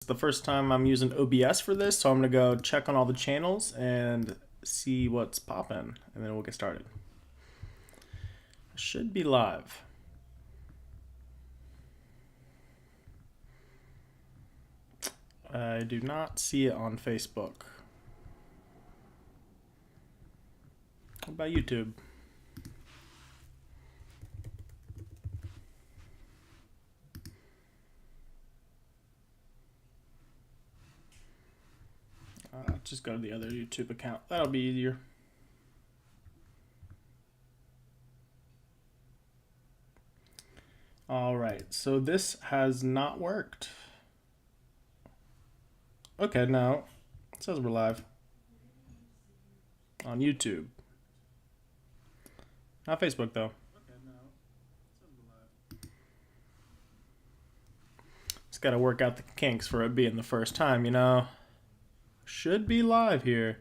The first time I'm using OBS for this, so I'm gonna go check on all the channels and see what's popping, and then we'll get started. Should be live. I do not see it on Facebook. What about YouTube? Just go to the other YouTube account. That'll be easier. All right, so this has not worked. Okay, now it says we're live on YouTube. Not Facebook though. Just gotta work out the kinks for it being the first time, you know. Should be live here.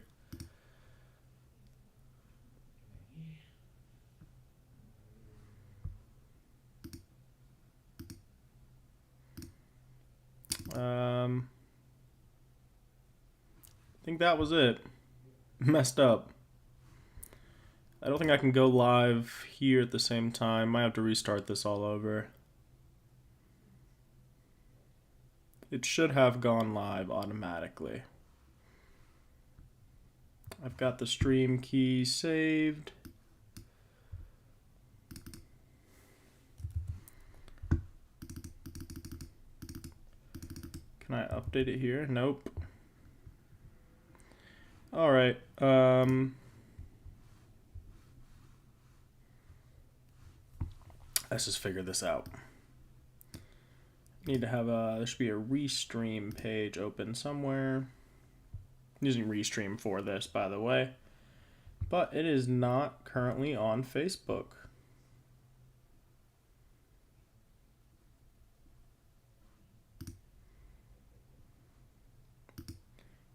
I think that was it. Messed up. I don't think I can go live here at the same time. Might have to restart this all over. It should have gone live automatically. I've got the stream key saved. Can I update it here? Nope. All right. Let's just figure this out. Need to have there should be a restream page open somewhere. I'm using restream for this, by the way, but it is not currently on Facebook.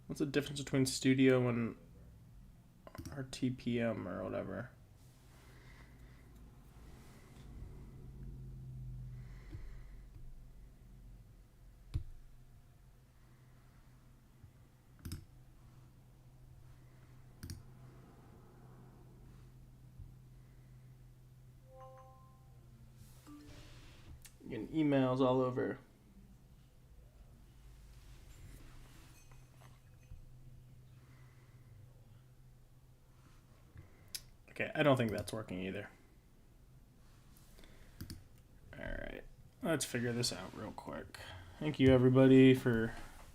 What's the difference between studio and RTPM or whatever? Getting emails all over. Okay, I don't think that's working either. Alright, let's figure this out real quick. Thank you everybody for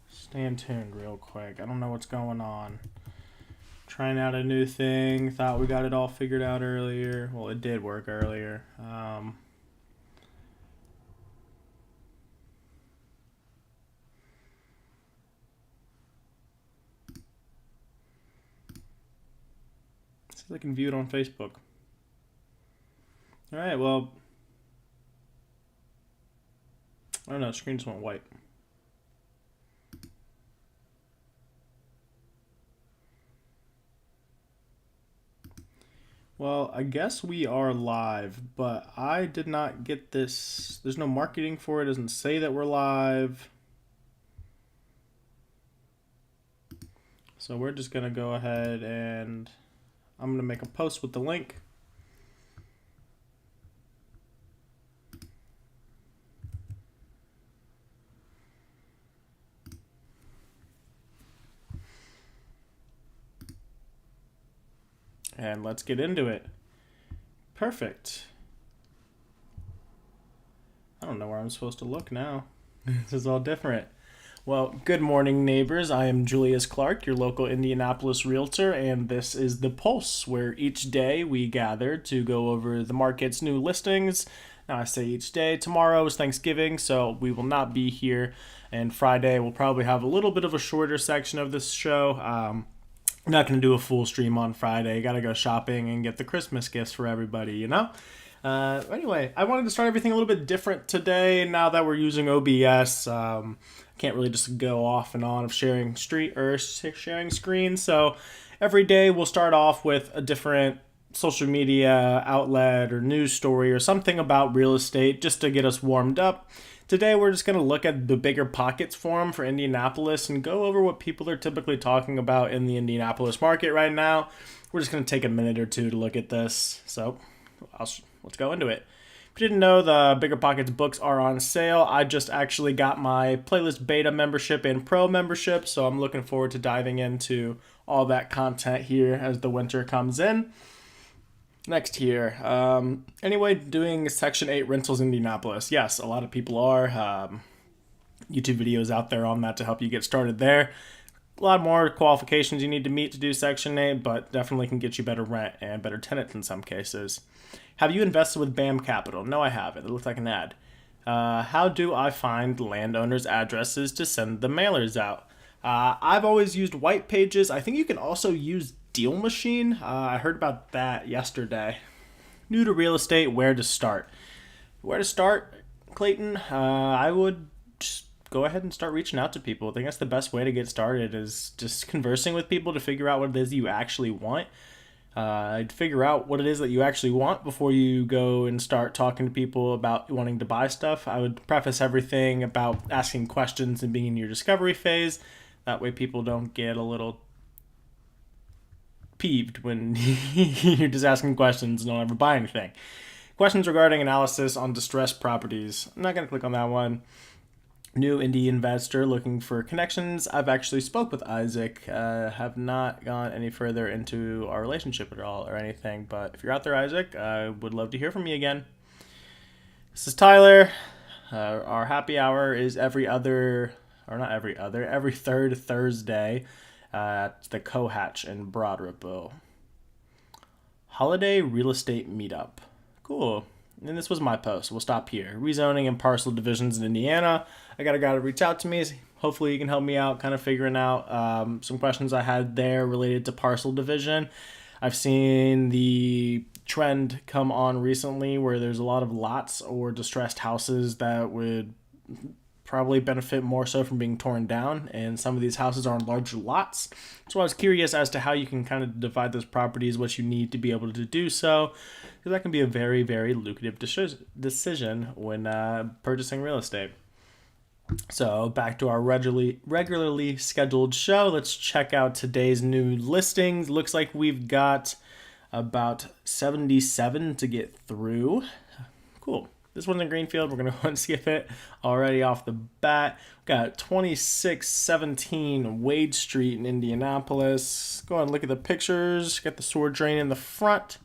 staying tuned real quick. I don't know what's going on. Trying out a new thing. Thought we got it all figured out earlier. Well, it did work earlier. I can view it on Facebook. All right, well, I don't know, screen just went white. Well, I guess we are live, but I did not get this. There's no marketing for it. It doesn't say that we're live. So we're just going to go ahead and I'm going to make a post with the link. And let's get into it. Perfect. I don't know where I'm supposed to look now. This is all different. Well, good morning, neighbors. I am Julius Clark, your local Indianapolis realtor, and this is The Pulse, where each day we gather to go over the market's new listings. Now, I say each day. Tomorrow is Thanksgiving, so we will not be here, and Friday we'll probably have a little bit of a shorter section of this show. I'm not going to do a full stream on Friday. Got to go shopping and get the Christmas gifts for everybody, you know? Anyway, I wanted to start everything a little bit different today now that we're using OBS. Can't really just go off and on of sharing screens. So every day we'll start off with a different social media outlet or news story or something about real estate just to get us warmed up. Today we're just going to look at the Bigger Pockets forum for Indianapolis and go over what people are typically talking about in the Indianapolis market right now. We're just going to take a minute or two to look at this. So let's go into it. If you didn't know, the Bigger Pockets books are on sale. I just actually got my playlist beta membership and pro membership, so I'm looking forward to diving into all that content here as the winter comes in. Next here, anyway, doing Section 8 rentals in Indianapolis. Yes, a lot of people are. YouTube videos out there on that to help you get started there. A lot more qualifications you need to meet to do Section 8, but definitely can get you better rent and better tenants in some cases. Have you invested with BAM Capital? No, I haven't. It looks like an ad. How do I find landowners' addresses to send the mailers out? I've always used White Pages. I think you can also use Deal Machine. I heard about that yesterday. New to real estate, where to start? Where to start, Clayton? I would just go ahead and start reaching out to people. I think that's the best way to get started, is just conversing with people to figure out what it is you actually want. I'd figure out what it is that you actually want before you go and start talking to people about wanting to buy stuff. I would preface everything about asking questions and being in your discovery phase. That way people don't get a little peeved when you're just asking questions and don't ever buy anything. Questions regarding analysis on distressed properties. I'm not going to click on that one. New indie investor looking for connections. I've actually spoke with Isaac. Have not gone any further into our relationship at all or anything. But if you're out there, Isaac, I would love to hear from you again. This is Tyler. Our happy hour is every third Thursday at the Cohatch in Broad Ripple. Holiday real estate meetup. Cool. And this was my post. We'll stop here. Rezoning and parcel divisions in Indiana. I got a guy to reach out to me. Hopefully you can help me out kind of figuring out some questions I had there related to parcel division. I've seen the trend come on recently where there's a lot of lots or distressed houses that would probably benefit more so from being torn down, and some of these houses are on larger lots. So I was curious as to how you can kind of divide those properties, what you need to be able to do so, because that can be a very, very lucrative decision when purchasing real estate. So back to our regularly scheduled show. Let's check out today's new listings. Looks like we've got about 77 to get through. Cool. This one's in Greenfield. We're going to go and skip it already off the bat. We've got 2617 Wade Street in Indianapolis. Go and look at the pictures. Got the sewer drain in the front.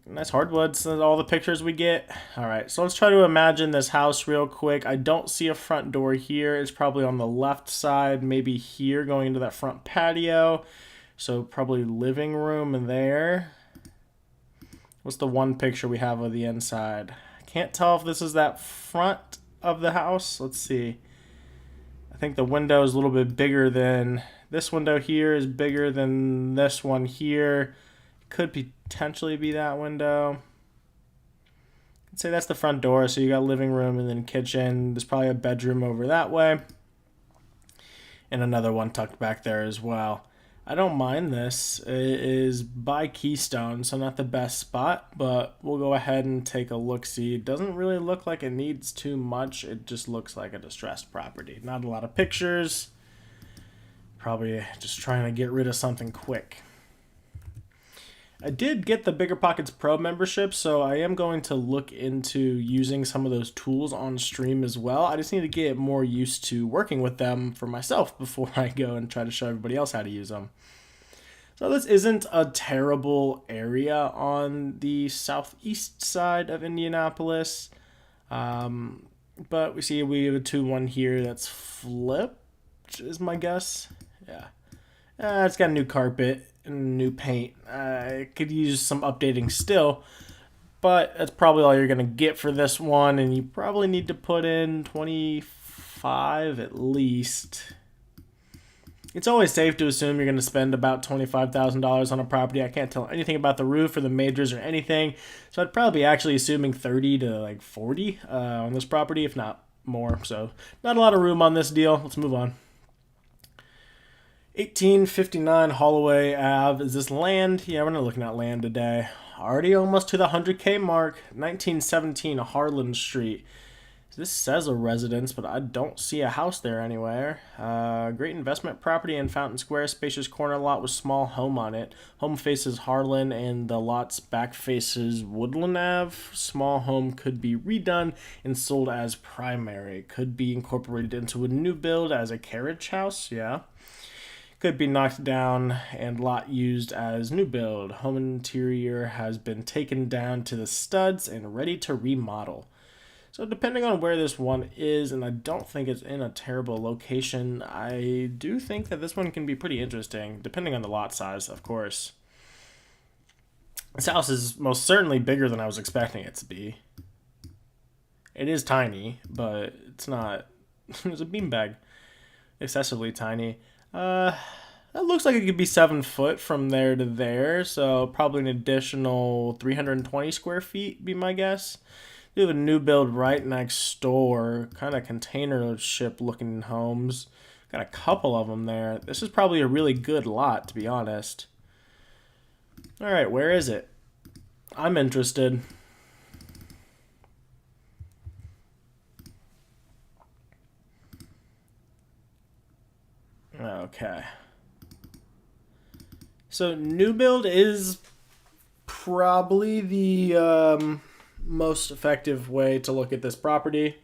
Nice hardwoods. That's all the pictures we get. All right, so let's try to imagine this house real quick. I don't see a front door here. It's probably on the left side, maybe here going into that front patio. So probably living room in there. What's the one picture we have of the inside? I can't tell if this is that front of the house. Let's see. I think the window is a little bit bigger than this window here is bigger than this one here. Could potentially be that window. I'd say that's the front door. So you got living room and then kitchen. There's probably a bedroom over that way. And another one tucked back there as well. I don't mind this. It is by Keystone, so not the best spot, but we'll go ahead and take a look-see. It doesn't really look like it needs too much. It just looks like a distressed property. Not a lot of pictures. Probably just trying to get rid of something quick. I did get the Bigger Pockets Pro membership, so I am going to look into using some of those tools on stream as well. I just need to get more used to working with them for myself before I go and try to show everybody else how to use them. So this isn't a terrible area on the southeast side of Indianapolis, but we have a 2-1 here that's flipped, is my guess. Yeah. It's got new carpet and new paint. It could use some updating still, but that's probably all you're going to get for this one, and you probably need to put in 25 at least. It's always safe to assume you're going to spend about $25,000 on a property. I can't tell anything about the roof or the majors or anything, so I'd probably be actually assuming 30 to like 40 on this property, if not more. So not a lot of room on this deal. Let's move on. 1859 Holloway Ave. Is this land? Yeah, we're not looking at land today. Already almost to the 100K mark. 1917 Harlan Street. This says a residence, but I don't see a house there anywhere. Great investment property in Fountain Square. Spacious corner lot with small home on it. Home faces Harlan and the lot's back faces Woodland Ave. Small home could be redone and sold as primary. Could be incorporated into a new build as a carriage house. Yeah. Could be knocked down and lot used as new build. Home interior has been taken down to the studs and ready to remodel. So depending on where this one is, and I don't think it's in a terrible location, I do think that this one can be pretty interesting, depending on the lot size, of course. This house is most certainly bigger than I was expecting it to be. It is tiny, but it's not... it's a beanbag. Excessively tiny. That looks like it could be 7 foot from there to there, so probably an additional 320 square feet, be my guess. We have a new build right next door, kind of container ship looking homes. Got a couple of them there. This is probably a really good lot, to be honest. All right, where is it? I'm interested. Okay. So new build is probably the most effective way to look at this property.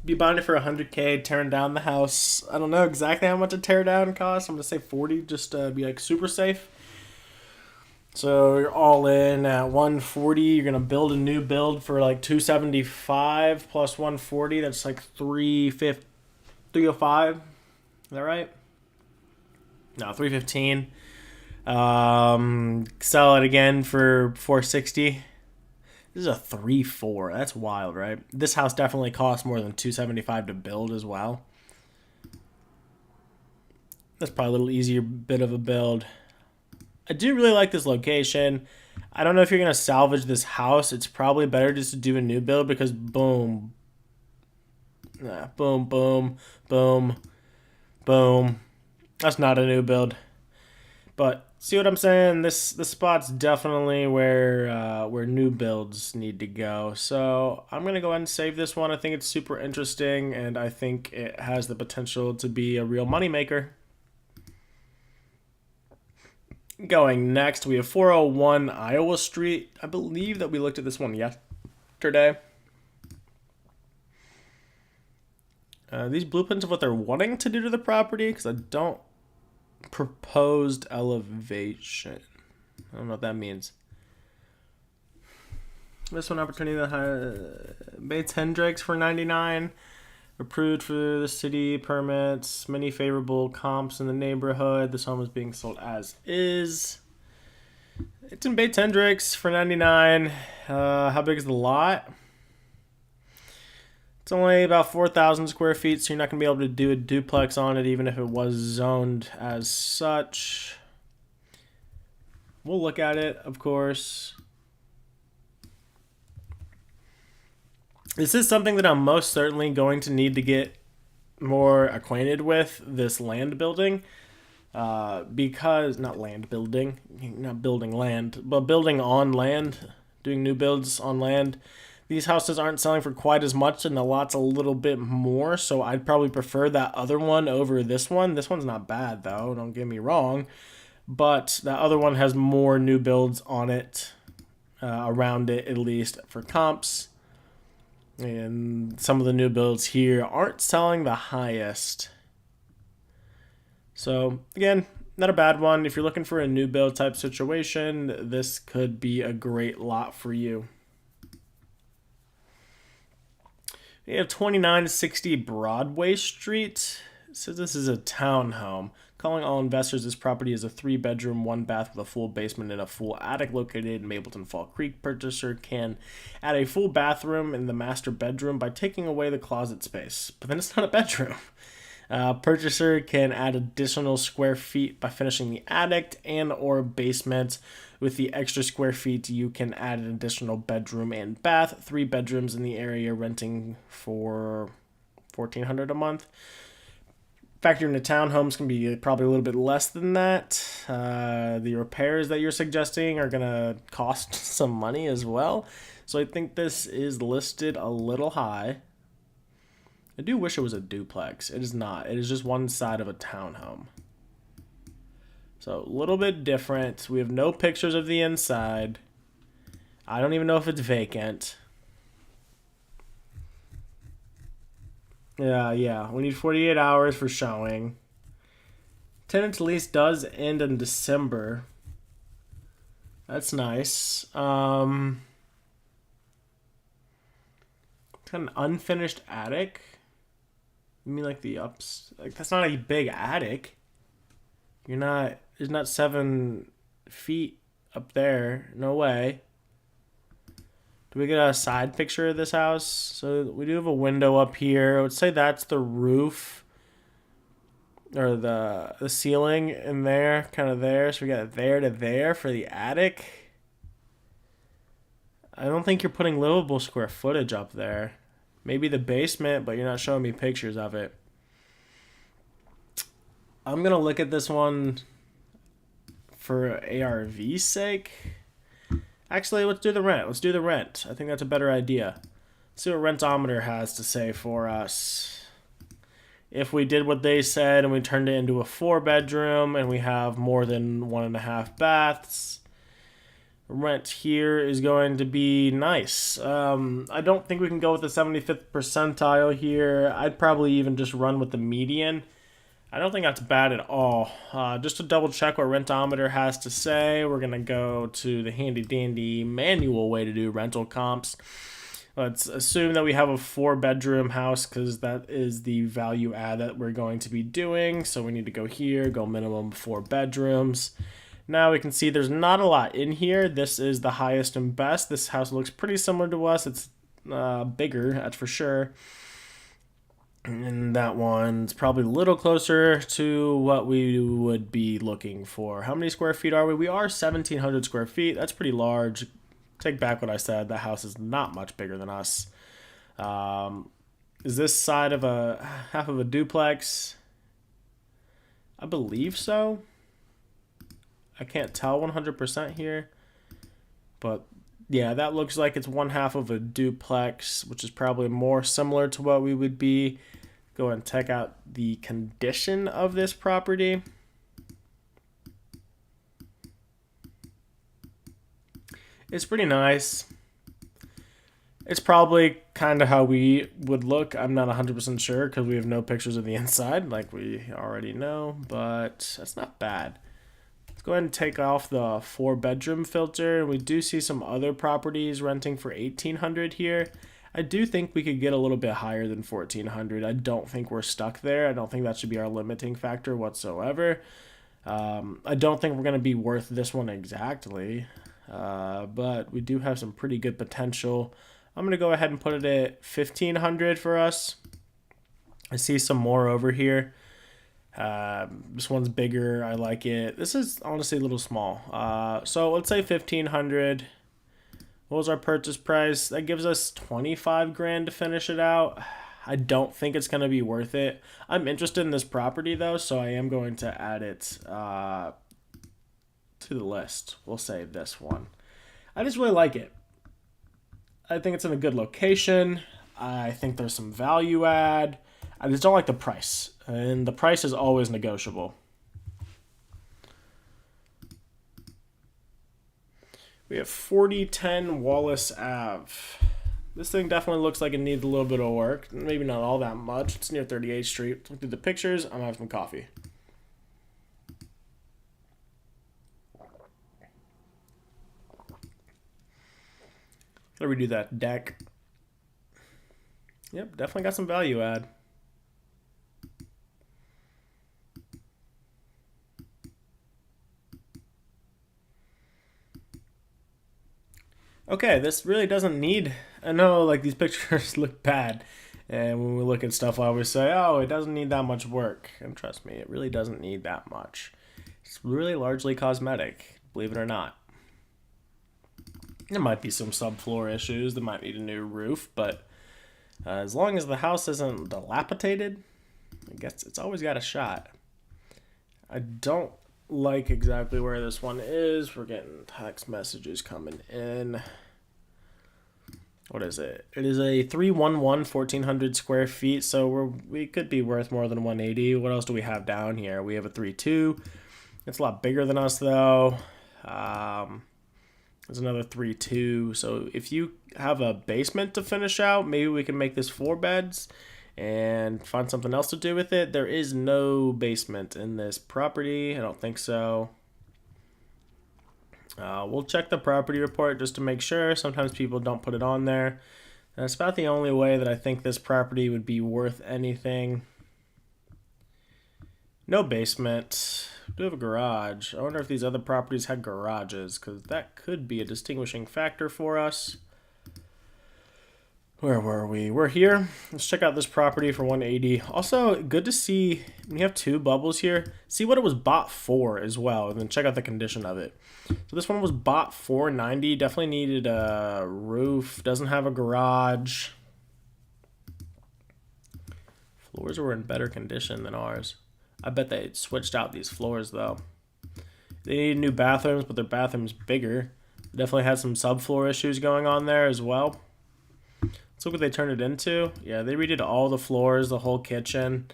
Be buying it for 100K, tearing down the house. I don't know exactly how much a tear down costs. I'm gonna say 40, just to be like super safe. So you're all in at 140. You're gonna build a new build for like 275 plus 140. That's like 350, 305. Is that right? No, 315. Sell it again for 460. This is a 3-4. That's wild, right? This house definitely costs more than 275 to build as well. That's probably a little easier bit of a build. I do really like this location. I don't know if you're going to salvage this house. It's probably better just to do a new build because boom. Boom, boom, boom, boom. That's not a new build. But see what I'm saying? This spot's definitely where new builds need to go. So I'm gonna go ahead and save this one. I think it's super interesting, and I think it has the potential to be a real moneymaker. Going next, we have 401 Iowa Street. I believe that we looked at this one yesterday. These blueprints of what they're wanting to do to the property, because I don't... Proposed elevation. I don't know what that means. This one opportunity Bates Hendricks for 99. Approved for the city permits. Many favorable comps in the neighborhood. This home is being sold as is. It's in Bates Hendricks for 99. How big is the lot? It's only about 4,000 square feet, so you're not going to be able to do a duplex on it, even if it was zoned as such. We'll look at it, of course. This is something that I'm most certainly going to need to get more acquainted with, this land building. Because, not land building, not building land, but building on land, doing new builds on land. These houses aren't selling for quite as much, and the lot's a little bit more, so I'd probably prefer that other one over this one. This one's not bad, though, don't get me wrong, but that other one has more new builds on it, around it at least, for comps, and some of the new builds here aren't selling the highest. So, again, not a bad one. If you're looking for a new build type situation, this could be a great lot for you. We have 2960 Broadway Street. It says this is a townhome. Calling all investors, this property is a 3-bedroom, 1-bath with a full basement and a full attic located in Mapleton Fall Creek. Purchaser can add a full bathroom in the master bedroom by taking away the closet space. But then it's not a bedroom. Purchaser can add additional square feet by finishing the attic and or basement. With the extra square feet, you can add an additional bedroom and bath. 3 bedrooms in the area, renting for $1,400 a month. Factor in the townhomes can be probably a little bit less than that. The repairs that you're suggesting are going to cost some money as well. So I think this is listed a little high. I do wish it was a duplex. It is not. It is just one side of a townhome. So a little bit different. We have no pictures of the inside. I don't even know if it's vacant. Yeah. We need 48 hours for showing. Tenant's lease does end in December. That's nice. Kind of an unfinished attic. You mean like the ups? Like that's not a big attic. There's not 7 feet up there. No way. Do we get a side picture of this house? So we do have a window up here. I would say that's the roof. Or the ceiling in there. Kind of there. So we got there to there for the attic. I don't think you're putting livable square footage up there. Maybe the basement, but you're not showing me pictures of it. I'm going to look at this one for ARV's sake. Actually, let's do the rent. I think that's a better idea. Let's see what Rentometer has to say for us. If we did what they said and we turned it into a 4-bedroom and we have more than 1.5 baths, rent here is going to be nice. I don't think we can go with the 75th percentile here. I'd probably even just run with the median. I don't think that's bad at all. Just to double check what Rentometer has to say, we're going to go to the handy dandy manual way to do rental comps. Let's assume that we have a 4-bedroom house because that is the value add that we're going to be doing. So we need to go here, go minimum 4 bedrooms. Now we can see there's not a lot in here. This is the highest and best. This house looks pretty similar to us. It's bigger, that's for sure. And that one's probably a little closer to what we would be looking for. How many square feet are we? We are 1,700 square feet. That's pretty large. Take back what I said. That house is not much bigger than us. Is this side of half of a duplex? I believe so. I can't tell 100% here. But yeah, that looks like it's 1/2 of a duplex, which is probably more similar to what we would be. Go and check out the condition of this property. It's pretty nice. It's probably kind of how we would look. I'm not 100% sure because we have no pictures of the inside like we already know, but that's not bad. Let's go ahead and take off the 4-bedroom filter. We do see some other properties renting for $1,800 here. I do think we could get a little bit higher than $1,400. I don't think we're stuck there. I don't think that should be our limiting factor whatsoever. I don't think we're going to be worth this one exactly, but we do have some pretty good potential. I'm going to go ahead and put it at $1,500 for us. I see some more over here. This one's bigger. I like it. This is honestly a little small. So let's say $1,500. What was our purchase price? That gives us $25,000 to finish it out. I don't think it's going to be worth it. I'm interested in this property though, so I am going to add it to the list. We'll save this one. I just really like it. I think it's in a good location. I think there's some value add. I just don't like the price, and the price is always negotiable. We have 4010 Wallace Ave. This thing definitely looks like it needs a little bit of work. Maybe not all that much. It's near 38th Street. Look through the pictures. I'm gonna have some coffee. Gotta redo that deck. Yep, definitely got some value add. Okay, this really doesn't need... I know, like, these pictures look bad. And when we look at stuff, I always say, oh, it doesn't need that much work. And trust me, it really doesn't need that much. It's really largely cosmetic, believe it or not. There might be some subfloor issues. There might need a new roof, but As long as the house isn't dilapidated, I guess it's always got a shot. I don't like exactly where this one is. We're getting text messages coming in. What is it? It is a 311, 1,400 square feet, so we could be worth more than 180. What else do we have down here? We have a 3.2. It's a lot bigger than us, though. There's another 3.2. So if you have a basement to finish out, maybe we can make this 4 beds and find something else to do with it. There is no basement in this property. I don't think so. We'll check the property report just to make sure. Sometimes people don't put it on there. That's about the only way that I think this property would be worth anything. No basement. We do have a garage. I wonder if these other properties had garages, because that could be a distinguishing factor for us. Where were we? We're here. Let's check out this property for 180. Also, good to see, when you have 2 bubbles here, see what it was bought for as well, and then check out the condition of it. So this one was bought for $90. Definitely needed a roof. Doesn't have a garage. Floors were in better condition than ours. I bet they switched out these floors, though. They needed new bathrooms, but their bathroom's bigger. Definitely had some subfloor issues going on there as well. Let's look what they turned it into. Yeah, they redid all the floors, the whole kitchen.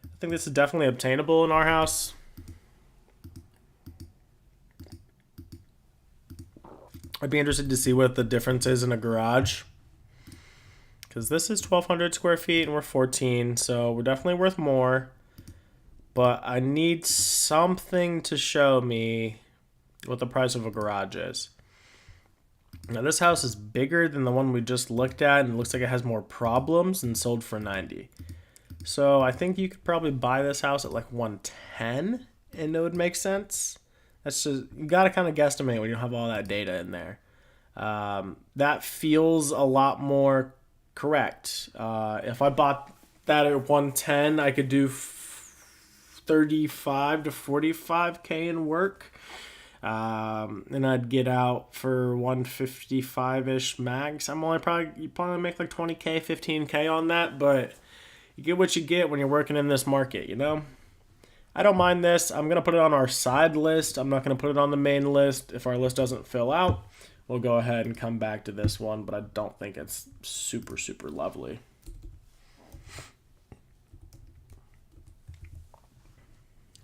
I think this is definitely obtainable in our house. I'd be interested to see what the difference is in a garage, because this is 1,200 square feet and we're 14, so we're definitely worth more. But I need something to show me what the price of a garage is. Now this house is bigger than the one we just looked at, and it looks like it has more problems, and sold for $90. So I think you could probably buy this house at like $110 and it would make sense. That's just, you got to kind of guesstimate when you have all that data in there. That feels a lot more correct. If I bought that at 110, I could do 35 to 45K in work. And I'd get out for 155-ish max. You probably make like 20K, 15K on that, but you get what you get when you're working in this market, you know? I don't mind this. I'm going to put it on our side list. I'm not going to put it on the main list. If our list doesn't fill out, we'll go ahead and come back to this one, but I don't think it's super, super lovely.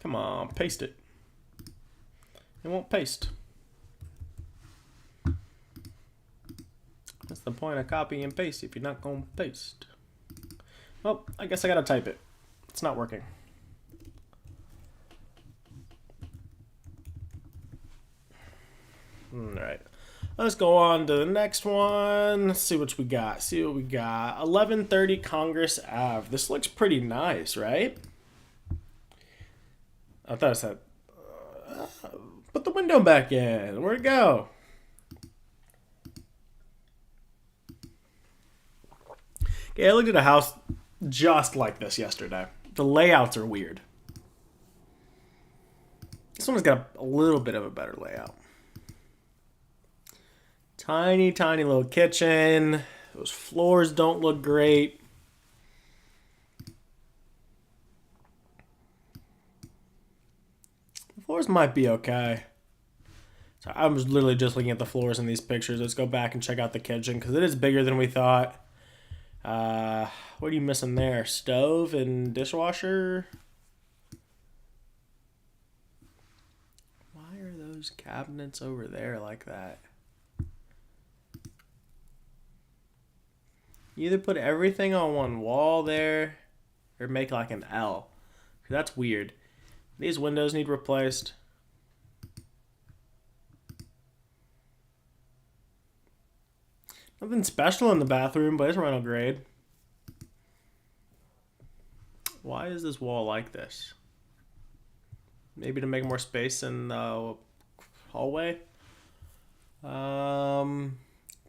Come on, paste it. It won't paste. That's the point of copy and paste if you're not going to paste. Well, I guess I got to type it. It's not working. Alright. Let's go on to the next one. Let's see what we got. 1130 Congress Ave. This looks pretty nice, right? I thought I said... put the window back in. Where'd it go? Okay, I looked at a house just like this yesterday. The layouts are weird. This one's got a little bit of a better layout. Tiny, tiny little kitchen. Those floors don't look great. The floors might be okay. So I was literally just looking at the floors in these pictures. Let's go back and check out the kitchen, because it is bigger than we thought. What are you missing there? Stove and dishwasher? Why are those cabinets over there like that? You either put everything on one wall there or make like an L. That's weird. These windows need replaced. Nothing special in the bathroom, but it's rental grade. Why is this wall like this? Maybe to make more space in the hallway?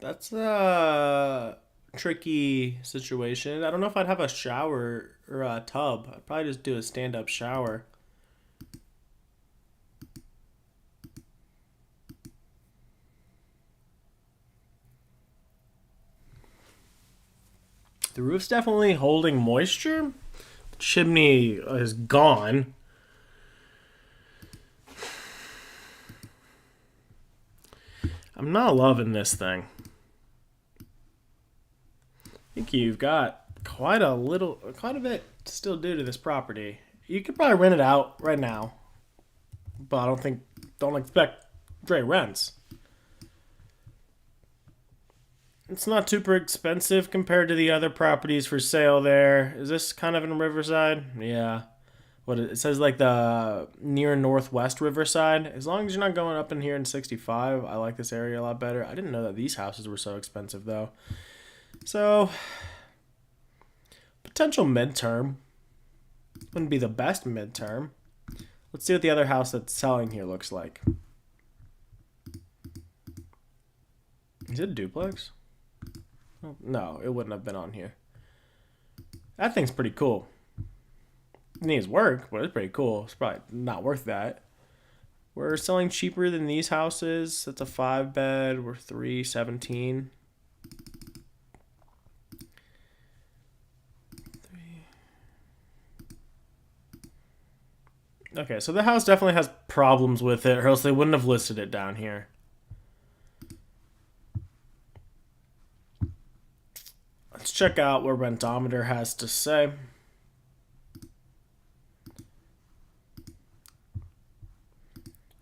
That's a tricky situation. I don't know if I'd have a shower or a tub. I'd probably just do a stand-up shower. The roof's definitely holding moisture. The chimney is gone. I'm not loving this thing. I think you've got quite a bit to still do to this property. You could probably rent it out right now, but don't expect great rents. It's not super expensive compared to the other properties for sale there. Is this kind of in Riverside? Yeah. What it says like the near northwest Riverside. As long as you're not going up in here in 65, I like this area a lot better. I didn't know that these houses were so expensive though. So, potential midterm. Wouldn't be the best midterm. Let's see what the other house that's selling here looks like. Is it a duplex? No, it wouldn't have been on here. That thing's pretty cool. It needs work, but it's pretty cool. It's probably not worth that. We're selling cheaper than these houses. That's a 5-bed. We're $317. Okay, so the house definitely has problems with it, or else they wouldn't have listed it down here. Let's check out what Rentometer has to say.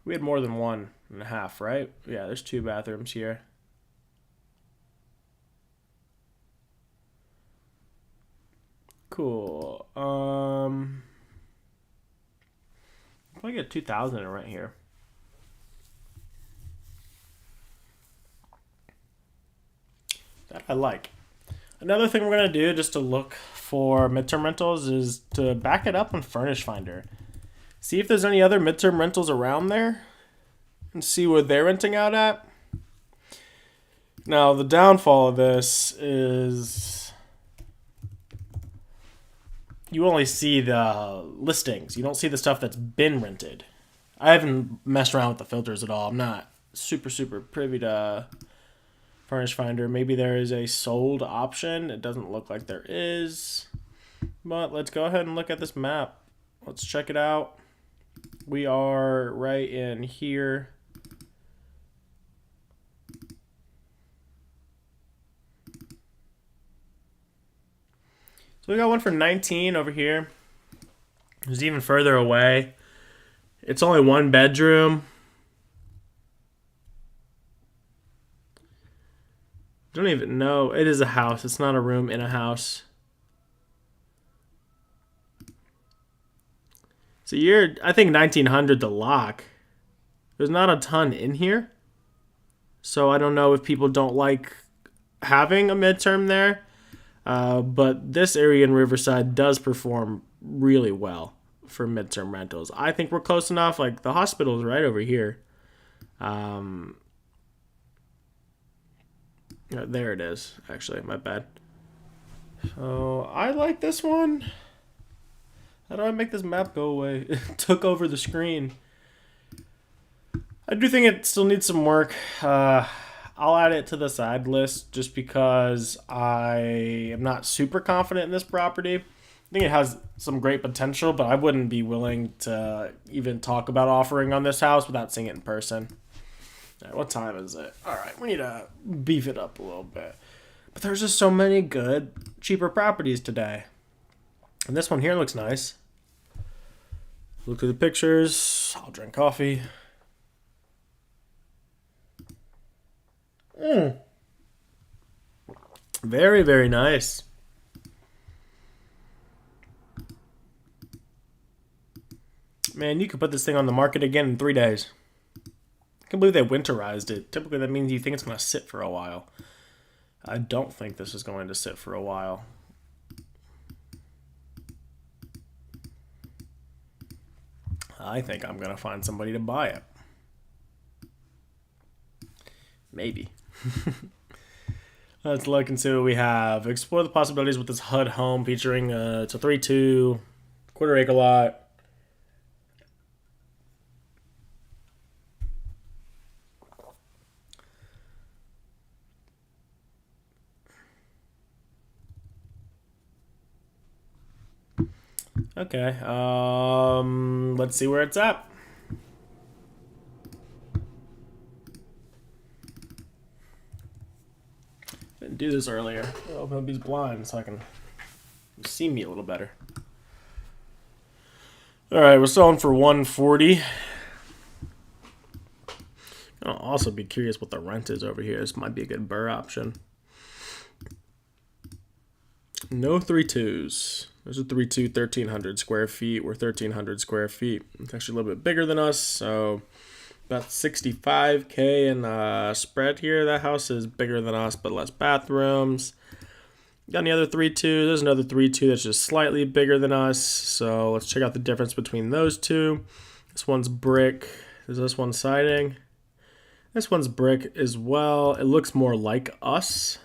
We had more than 1.5, right? Yeah, there's 2 bathrooms here. Cool. Probably get 2,000 in right here. That I like. Another thing we're going to do just to look for midterm rentals is to back it up on Furnish Finder. See if there's any other midterm rentals around there and see what they're renting out at. Now, the downfall of this is you only see the listings. You don't see the stuff that's been rented. I haven't messed around with the filters at all. I'm not super privy to Furnish Finder. Maybe there is a sold option. It doesn't look like there is. But let's go ahead and look at this map. Let's check it out. We are right in here. So we got one for 19 over here. There's even further away. It's only 1 bedroom. Don't even know. It is a house. It's not a room in a house. So I think 1900 to lock. There's not a ton in here. So I don't know if people don't like having a midterm there. But this area in Riverside does perform really well for midterm rentals. I think we're close enough. Like the hospital is right over here. There it is. Actually, my bad. So I like this one. How do I make this map go away? It took over the screen. I do think it still needs some work. I'll add it to the side list just because I am not super confident in this property. I think it has some great potential, but I wouldn't be willing to even talk about offering on this house without seeing it in person. All right, what time is it? All right, we need to beef it up a little bit. But there's just so many good, cheaper properties today. And this one here looks nice. Look through the pictures. I'll drink coffee. Very, very nice. Man, you could put this thing on the market again in 3 days. I can't believe they winterized it. Typically, that means you think it's going to sit for a while. I don't think this is going to sit for a while. I think I'm going to find somebody to buy it. Maybe. Let's look and see what we have. Explore the possibilities with this HUD home featuring it's a 3-2 quarter-acre lot. Okay. Let's see where it's at. Didn't do this earlier. I'll open up these blinds so I can see me a little better. All right, we're selling for 140. I'll also be curious what the rent is over here. This might be a good burr option. No 3.2s. There's a 3.2, 1,300 square feet. We're 1,300 square feet. It's actually a little bit bigger than us, so about 65K in spread here. That house is bigger than us, but less bathrooms. Got any other 3.2? There's another 3.2 that's just slightly bigger than us. So let's check out the difference between those two. This one's brick. Is this one siding? This one's brick as well. It looks more like us.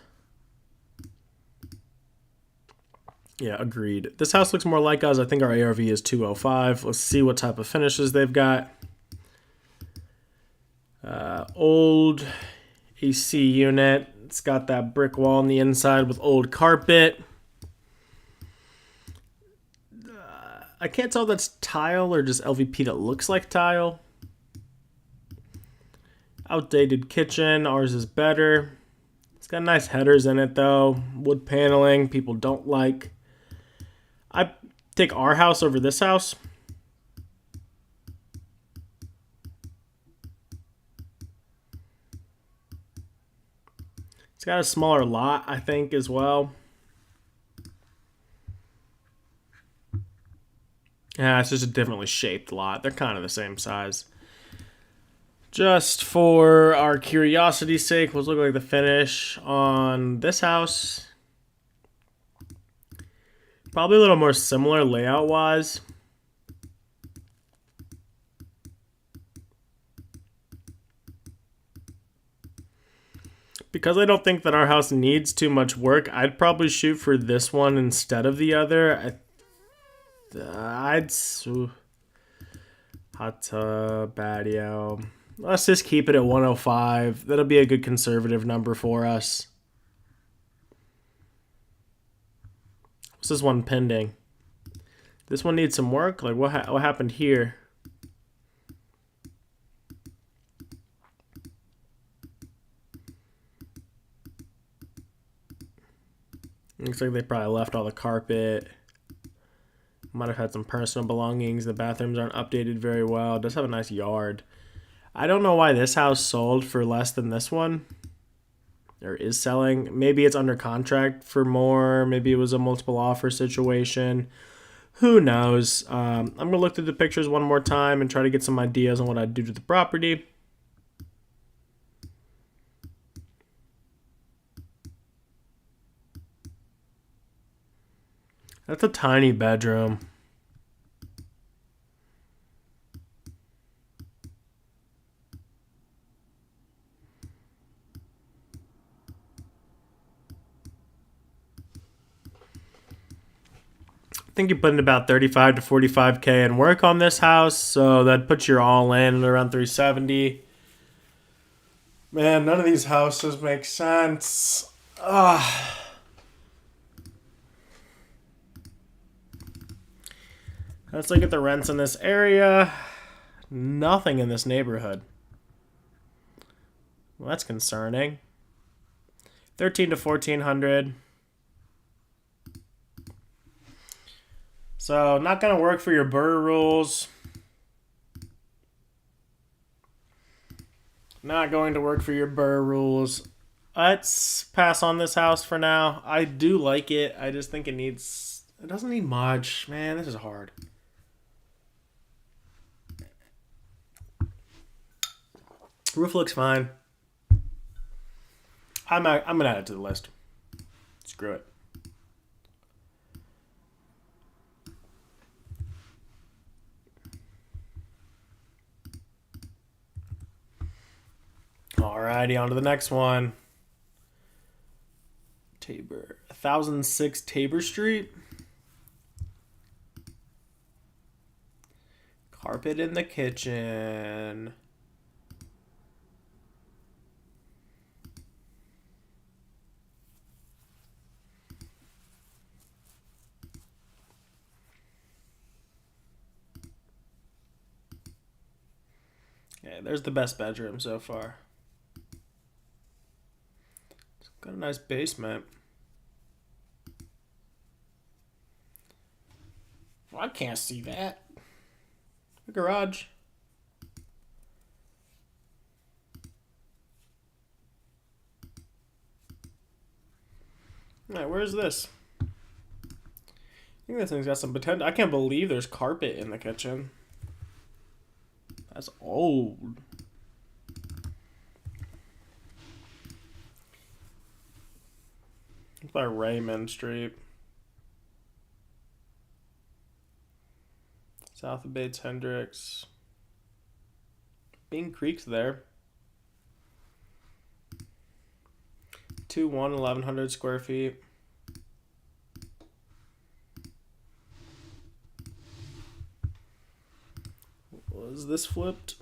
Yeah, agreed. This house looks more like us. I think our ARV is 205. Let's see what type of finishes they've got. Old AC unit. It's got that brick wall on the inside with old carpet. I can't tell if that's tile or just LVP that looks like tile. Outdated kitchen. Ours is better. It's got nice headers in it though. Wood paneling. People don't like. I take our house over this house. It's got a smaller lot, I think, as well. Yeah, it's just a differently shaped lot. They're kind of the same size. Just for our curiosity's sake, let's look like the finish on this house. Probably a little more similar layout-wise. Because I don't think that our house needs too much work, I'd probably shoot for this one instead of the other. Hot tub, patio. Let's just keep it at 105. That'll be a good conservative number for us. What's this one pending? This one needs some work? Like, what happened here? Looks like they probably left all the carpet. Might have had some personal belongings. The bathrooms aren't updated very well. It does have a nice yard. I don't know why this house sold for less than this one. Or is selling. Maybe it's under contract for more. Maybe it was a multiple offer situation. Who knows? I'm going to look through the pictures one more time and try to get some ideas on what I'd do to the property. That's a tiny bedroom. I think you put in about 35 to 45K in work on this house, so that puts your all in at around 370. Man, none of these houses make sense. Let's look at the rents in this area. Nothing in this neighborhood. Well, that's concerning. 13 to 1400. So, not going to work for your burr rules. Not going to work for your burr rules. Let's pass on this house for now. I do like it. I just think it doesn't need much. Man, this is hard. Roof looks fine. I'm gonna add it to the list. Screw it. Alrighty, on to the next one. Tabor, 1006 Tabor Street. Carpet in the kitchen. Okay, there's the best bedroom so far. It's got a nice basement. Well, I can't see that. The garage. Alright, where's this? I think this thing's got some potential. I can't believe there's carpet in the kitchen. That's old. It's by Raymond Street. South of Bates Hendricks. Bean Creek's there. 1,100 square feet. Was this flipped?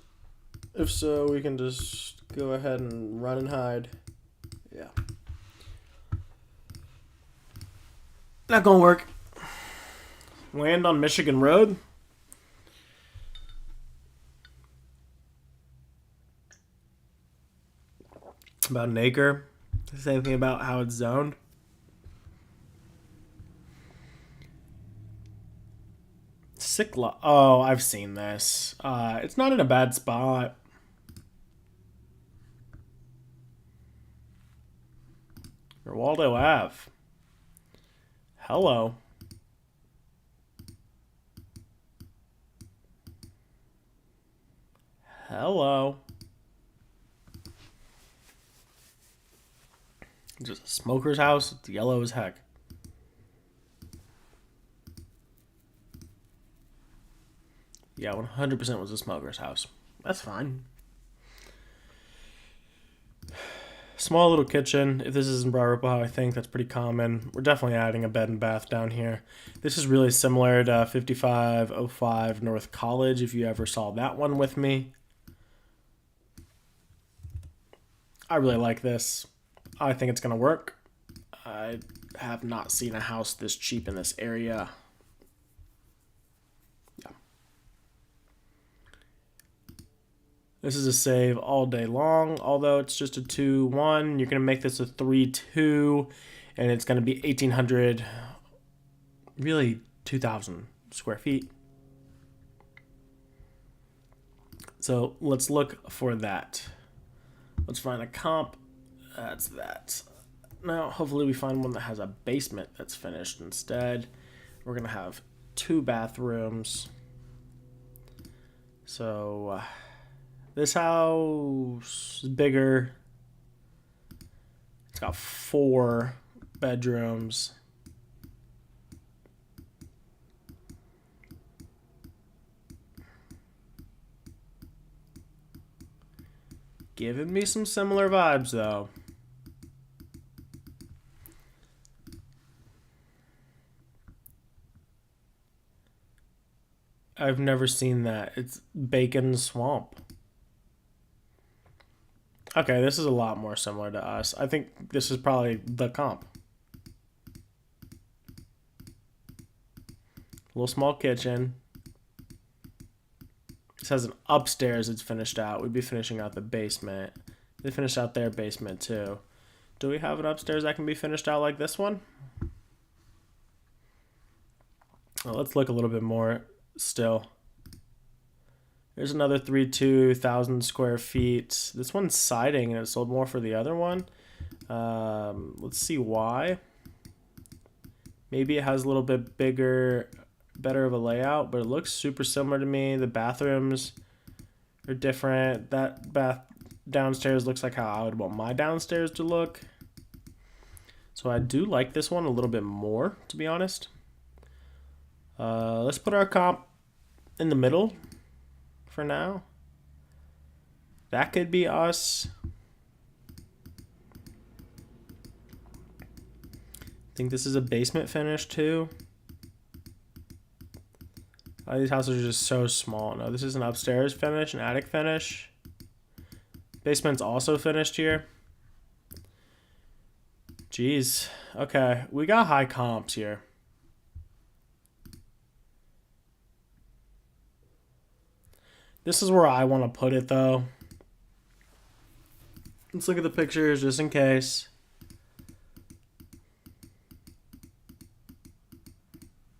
If so, we can just go ahead and run and hide. Yeah. Not gonna work. Land on Michigan Road. About an acre. Say anything about how it's zoned? Sick lot. Oh, I've seen this. It's not in a bad spot. Waldo Ave. Hello. Hello. Just a smoker's house. It's yellow as heck. Yeah, 100% was a smoker's house. That's fine. Small little kitchen. If this isn't Broad Ripple how I think, that's pretty common. We're definitely adding a bed and bath down here. This is really similar to 5505 North College, if you ever saw that one with me. I really like this. I think it's going to work. I have not seen a house this cheap in this area. Yeah. This is a save all day long, although it's just a 2-1. You're going to make this a 3-2, and it's going to be 1,800, really 2,000 square feet. So let's look for that. Let's find a comp. That's that. Now, hopefully we find one that has a basement that's finished instead. We're going to have 2 bathrooms. So, this house is bigger. It's got 4 bedrooms. Giving me some similar vibes, though. I've never seen that. It's Bacon Swamp. Okay, this is a lot more similar to us. I think this is probably the comp. Little small kitchen. This has an upstairs it's finished out. We'd be finishing out the basement. They finished out their basement too. Do we have an upstairs that can be finished out like this one? Well, let's look a little bit more still. There's another 2,000 square feet. This one's siding and it sold more for the other one. Let's see why. Maybe it has a little bit better of a layout, but it looks super similar to me. The bathrooms are different. That bath downstairs looks like how I would want my downstairs to look. So I do like this one a little bit more, to be honest. Let's put our comp in the middle for now. That could be us. I think this is a basement finish too. All these houses are just so small. No, this is an upstairs finish, an attic finish. Basement's also finished here. Jeez. Okay, we got high comps here. This is where I want to put it, though. Let's look at the pictures just in case.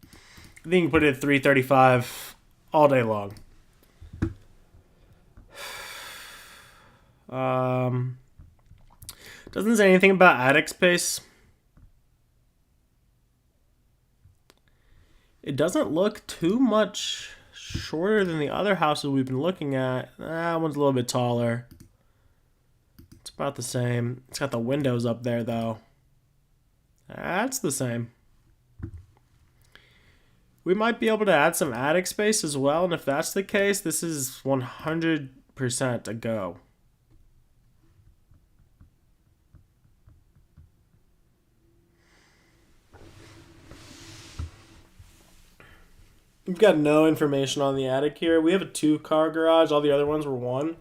I think you can put it at 335 all day long. Doesn't say anything about attic space. It doesn't look too much shorter than the other houses we've been looking at. That one's a little bit taller. It's about the same. It's got the windows up there, though. That's the same. We might be able to add some attic space as well, and if that's the case, this is 100% a go. We've got no information on the attic here. We have a 2-car garage. All the other ones were 1.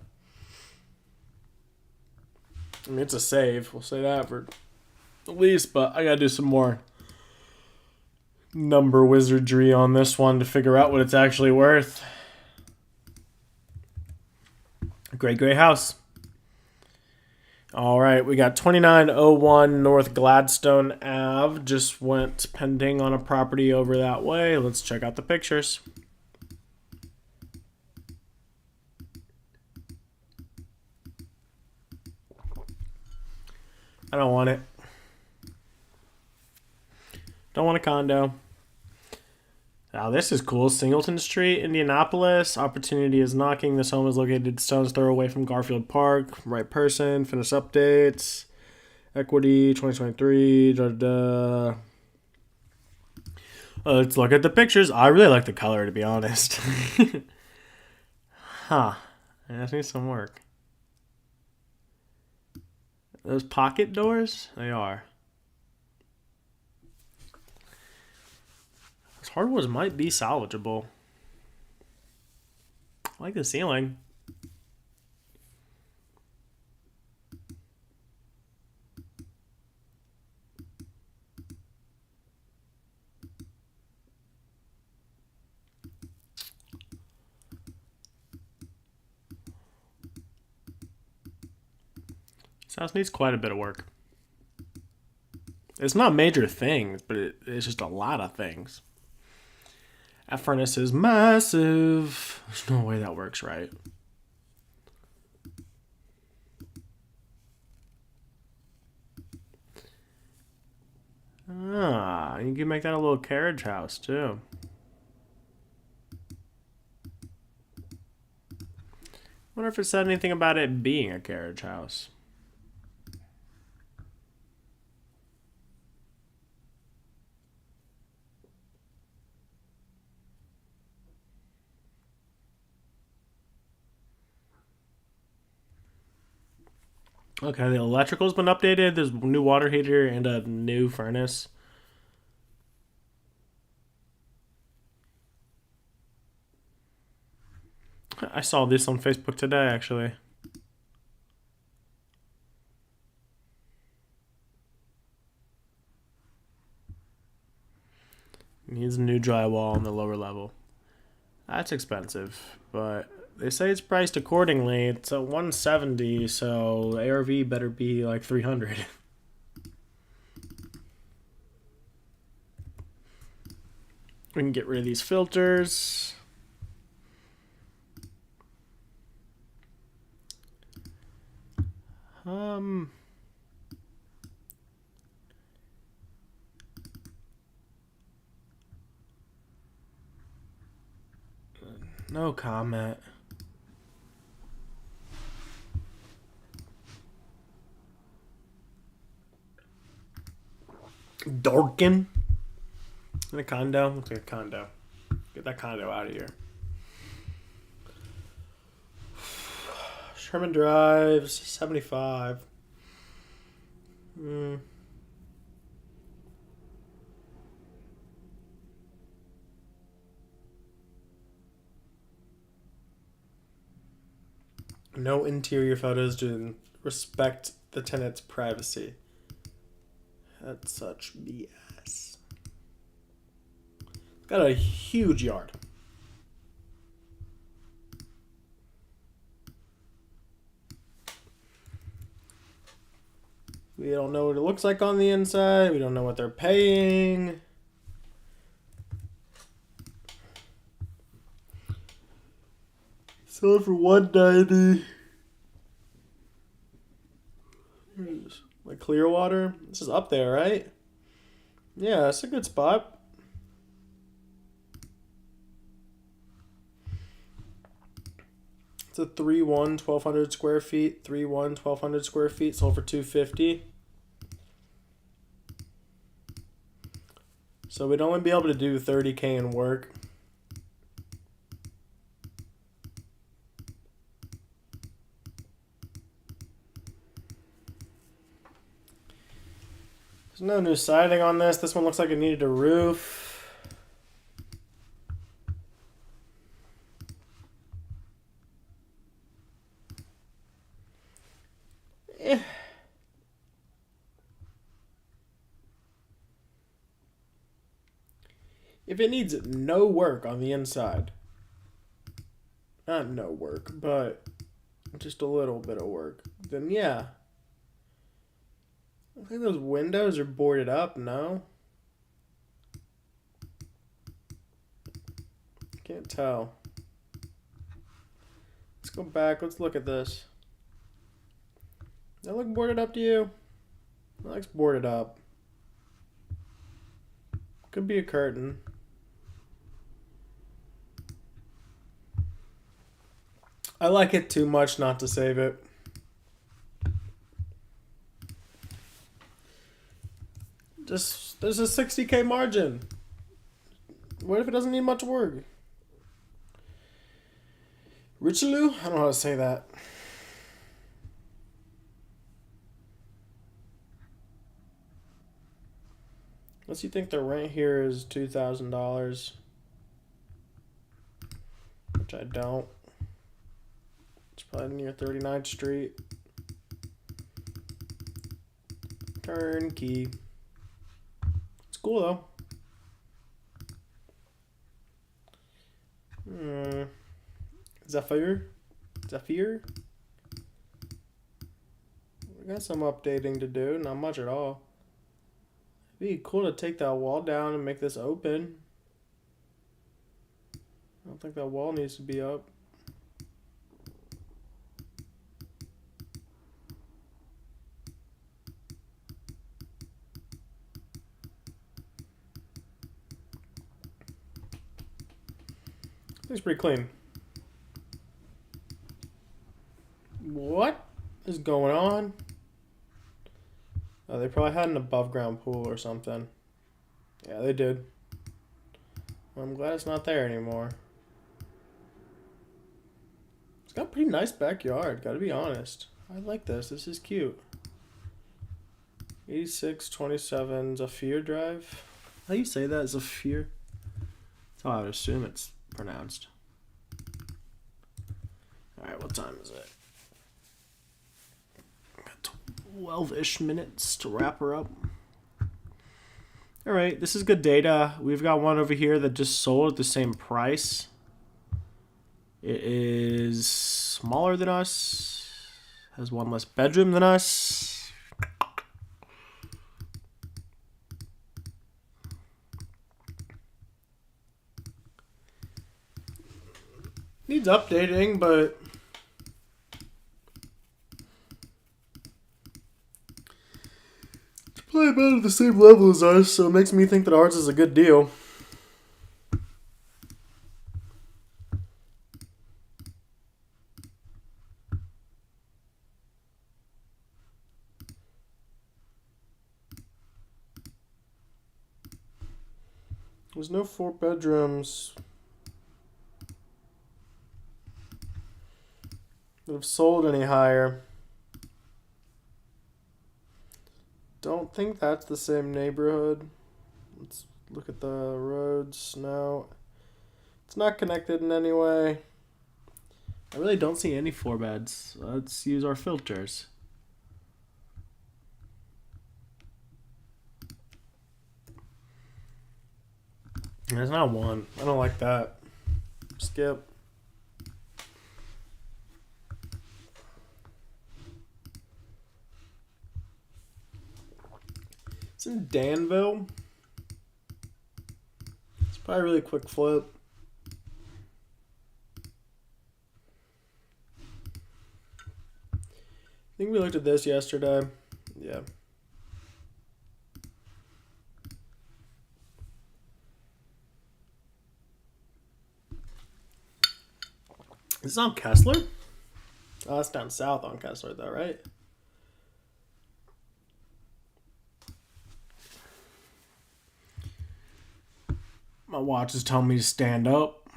I mean, it's a save. We'll say that for the least, but I gotta do some more number wizardry on this one to figure out what it's actually worth. Great house. All right, we got 2901 North Gladstone Ave. Just went pending on a property over that way. Let's check out the pictures. I don't want it. Don't want a condo. Now this is cool. Singleton Street, Indianapolis. Opportunity is knocking. This home is located stone's throw away from Garfield Park. Right person. Finish updates. Equity 2023. Let's look at the pictures. I really like the color, to be honest. Huh. That needs some work. Those pocket doors? They are. Those hardwoods might be salvageable. I like the ceiling. This house needs quite a bit of work. It's not major things, but it's just a lot of things. That furnace is massive. There's no way that works right. Ah, you can make that a little carriage house too. Wonder if it said anything about it being a carriage house. Okay, the electrical's been updated. There's a new water heater and a new furnace. I saw this on Facebook today, actually. Needs new drywall on the lower level. That's expensive, but they say it's priced accordingly. It's a 170, so the ARV better be like 300. We can get rid of these filters. No comment. Dorkin. In a condo? Looks like a condo. Get that condo out of here. Sherman Drives, 75. No interior photos to respect the tenant's privacy. That's such BS. Got a huge yard. We don't know what it looks like on the inside. We don't know what they're paying. Sold for $190. Like Clearwater. This is up there, right? Yeah, it's a good spot. It's a 3-1, 1,200 square feet. 3-1, 1,200 square feet. Sold for $250. So we'd only be able to do $30K in work. There's no new siding on this. This one looks like it needed a roof. If it needs no work on the inside, not no work, but just a little bit of work, then yeah. I think those windows are boarded up, no? Can't tell. Let's go back, let's look at this. Does that look boarded up to you? That looks boarded up. Could be a curtain. I like it too much not to save it. Just, there's a 60K margin. What if it doesn't need much work? Richelieu? I don't know how to say that. Unless you think the rent here is $2,000. Which I don't. It's probably near 39th Street. Turnkey. It's cool though. Zephyr? We got some updating to do. Not much at all. It'd be cool to take that wall down and make this open. I don't think that wall needs to be up. It's pretty clean. What is going on? Oh, they probably had an above ground pool or something. Yeah, they did. Well, I'm glad it's not there anymore. It's got a pretty nice backyard, gotta be honest. I like this. This is cute. 8627 Zephyr Drive. How do you say that? Zephyr? That's how I would assume it's pronounced. Alright, what time is it? Got 12-ish minutes to wrap her up. Alright, this is good data. We've got one over here that just sold at the same price. It is smaller than us. Has one less bedroom than us. Needs updating, but it's probably about at the same level as us, so it makes me think that ours is a good deal. There's no 4 bedrooms that have sold any higher. Don't think that's the same neighborhood. Let's look at the roads. No, it's not connected in any way. I really don't see any 4 beds. Let's use our filters. There's not one. I don't like that. Skip. in Danville. It's probably a really quick flip. I think we looked at this yesterday. Yeah. Is this on Kessler? Oh, that's down south on Kessler, though, right? My watch is telling me to stand up.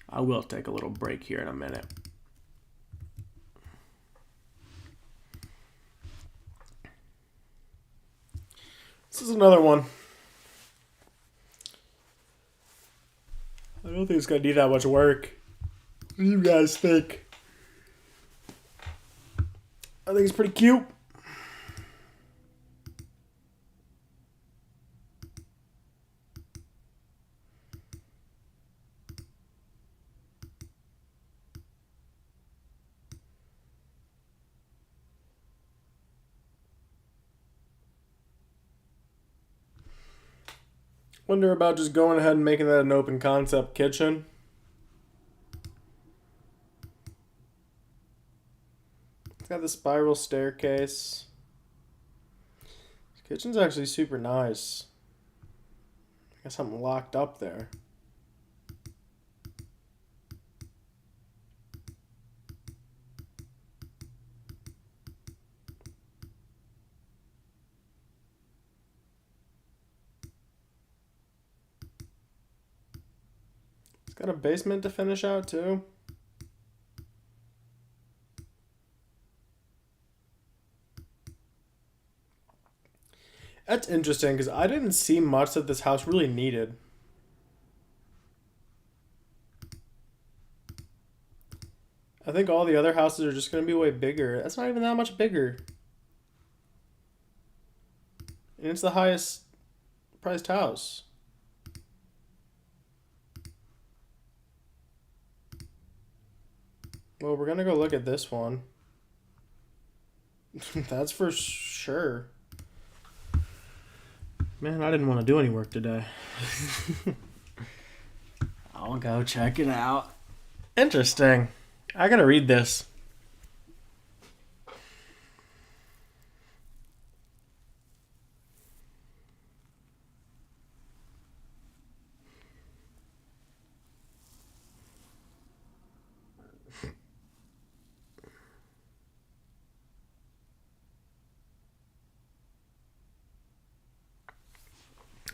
I will take a little break here in a minute. This is another one. I don't think it's going to need that much work. What do you guys think? I think it's pretty cute. Wonder about just going ahead and making that an open concept kitchen. It's got the spiral staircase. This kitchen's actually super nice. I got something locked up there. Got a basement to finish out too. That's interesting because I didn't see much that this house really needed. I think all the other houses are just going to be way bigger. That's not even that much bigger. And it's the highest priced house. Well, we're going to go look at this one. That's for sure. Man, I didn't want to do any work today. I'll go check it out. Interesting. I gotta read this.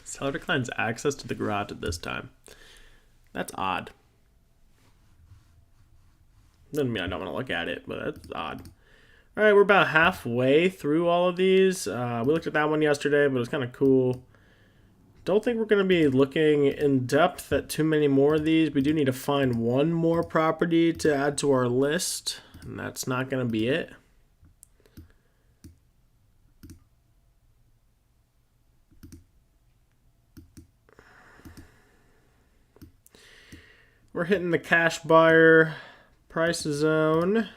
Seller declines access to the garage at this time. That's odd. Doesn't mean I don't want to look at it, but that's odd. All right, we're about halfway through all of these. We looked at that one yesterday, but it was kind of cool. Don't think we're going to be looking in depth at too many more of these. We do need to find one more property to add to our list, and that's not going to be it. We're hitting the cash buyer price zone.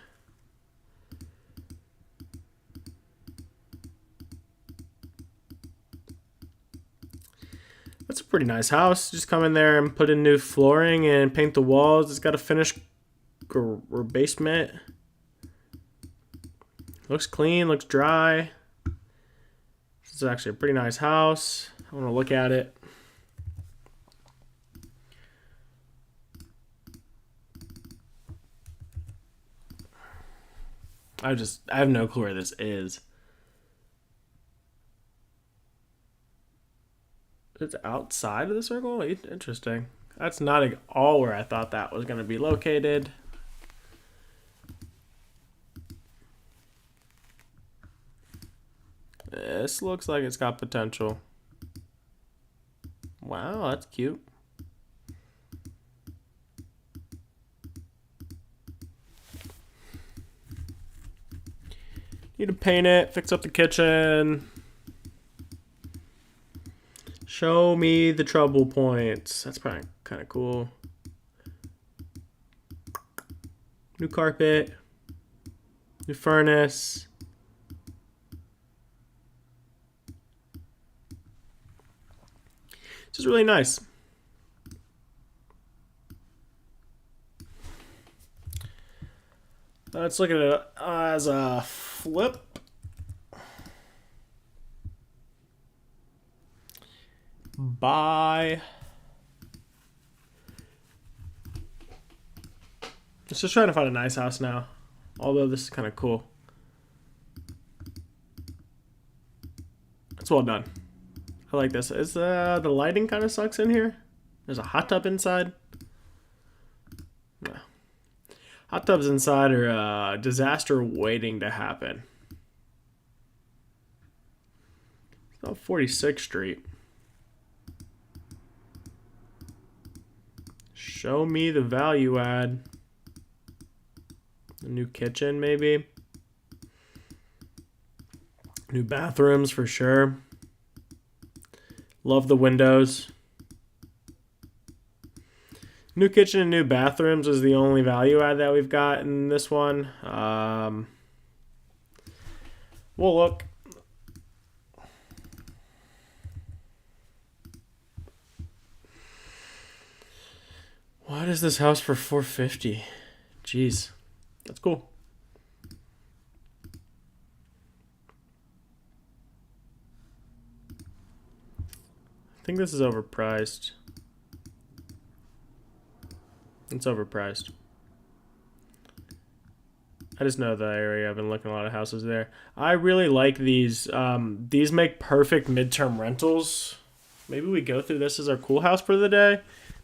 That's a pretty nice house. Just come in there and put in new flooring and paint the walls. It's got a finished basement. Looks clean, looks dry. This is actually a pretty nice house. I want to look at it. I have no clue where this is. It's outside of the circle? Interesting. That's not at all where I thought that was going to be located. This looks like it's got potential. Wow, that's cute. Need to paint it, fix up the kitchen. Show me the trouble points. That's probably kind of cool. New carpet. New furnace. This is really nice. Let's look at it as a flip. Buy. Let's just trying to find a nice house now. Although this is kind of cool. It's well done. I like this. Is the lighting kind of sucks in here? There's a hot tub inside. No. Hot tubs inside are a disaster waiting to happen. It's on 46th Street. Show me the value add. A new kitchen, maybe. New bathrooms for sure. Love the windows. New kitchen and new bathrooms is the only value add that we've got in this one. We'll look. What is this house for $450? Jeez, that's cool. I think this is overpriced. It's overpriced. I just know the area. I've been looking at a lot of houses there. I really like these. These make perfect midterm rentals. Maybe we go through this as our cool house for the day.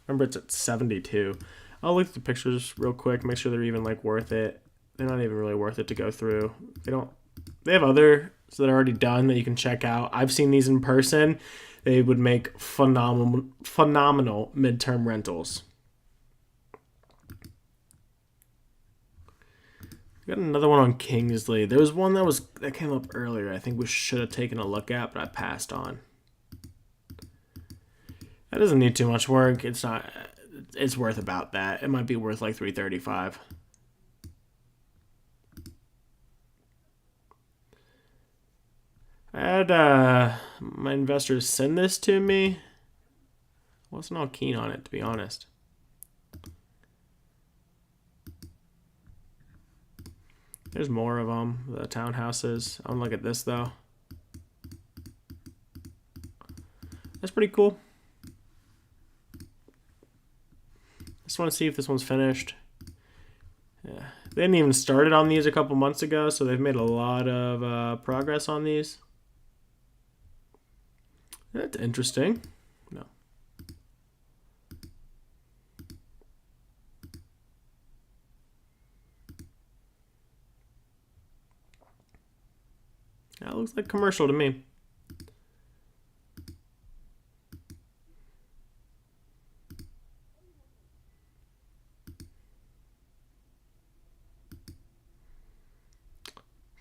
Remember, it's at 72. I'll look at the pictures real quick, make sure they're even like worth it. They're not even really worth it to go through. They have others that are already done that you can check out. I've seen these in person. They would make phenomenal midterm rentals. Got another one on Kingsley. There was one that came up earlier. I think we should have taken a look at, but I passed on. That doesn't need too much work. It's not. It's worth about that. It might be worth like $335. I had my investors send this to me. I wasn't all keen on it, to be honest. There's more of them, the townhouses. I'll look at this though. That's pretty cool. Just want to see if this one's finished. Yeah, they didn't even started on these a couple months ago, so they've made a lot of progress on these. That's interesting. No. That looks like commercial to me.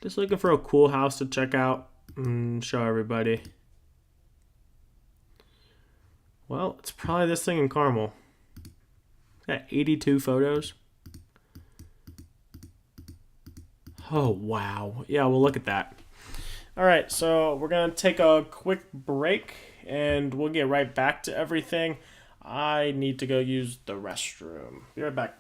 Just looking for a cool house to check out and show everybody. Well, it's probably this thing in Carmel. Got 82 photos. Oh, wow. Yeah, we'll look at that. All right, so we're going to take a quick break, and we'll get right back to everything. I need to go use the restroom. Be right back.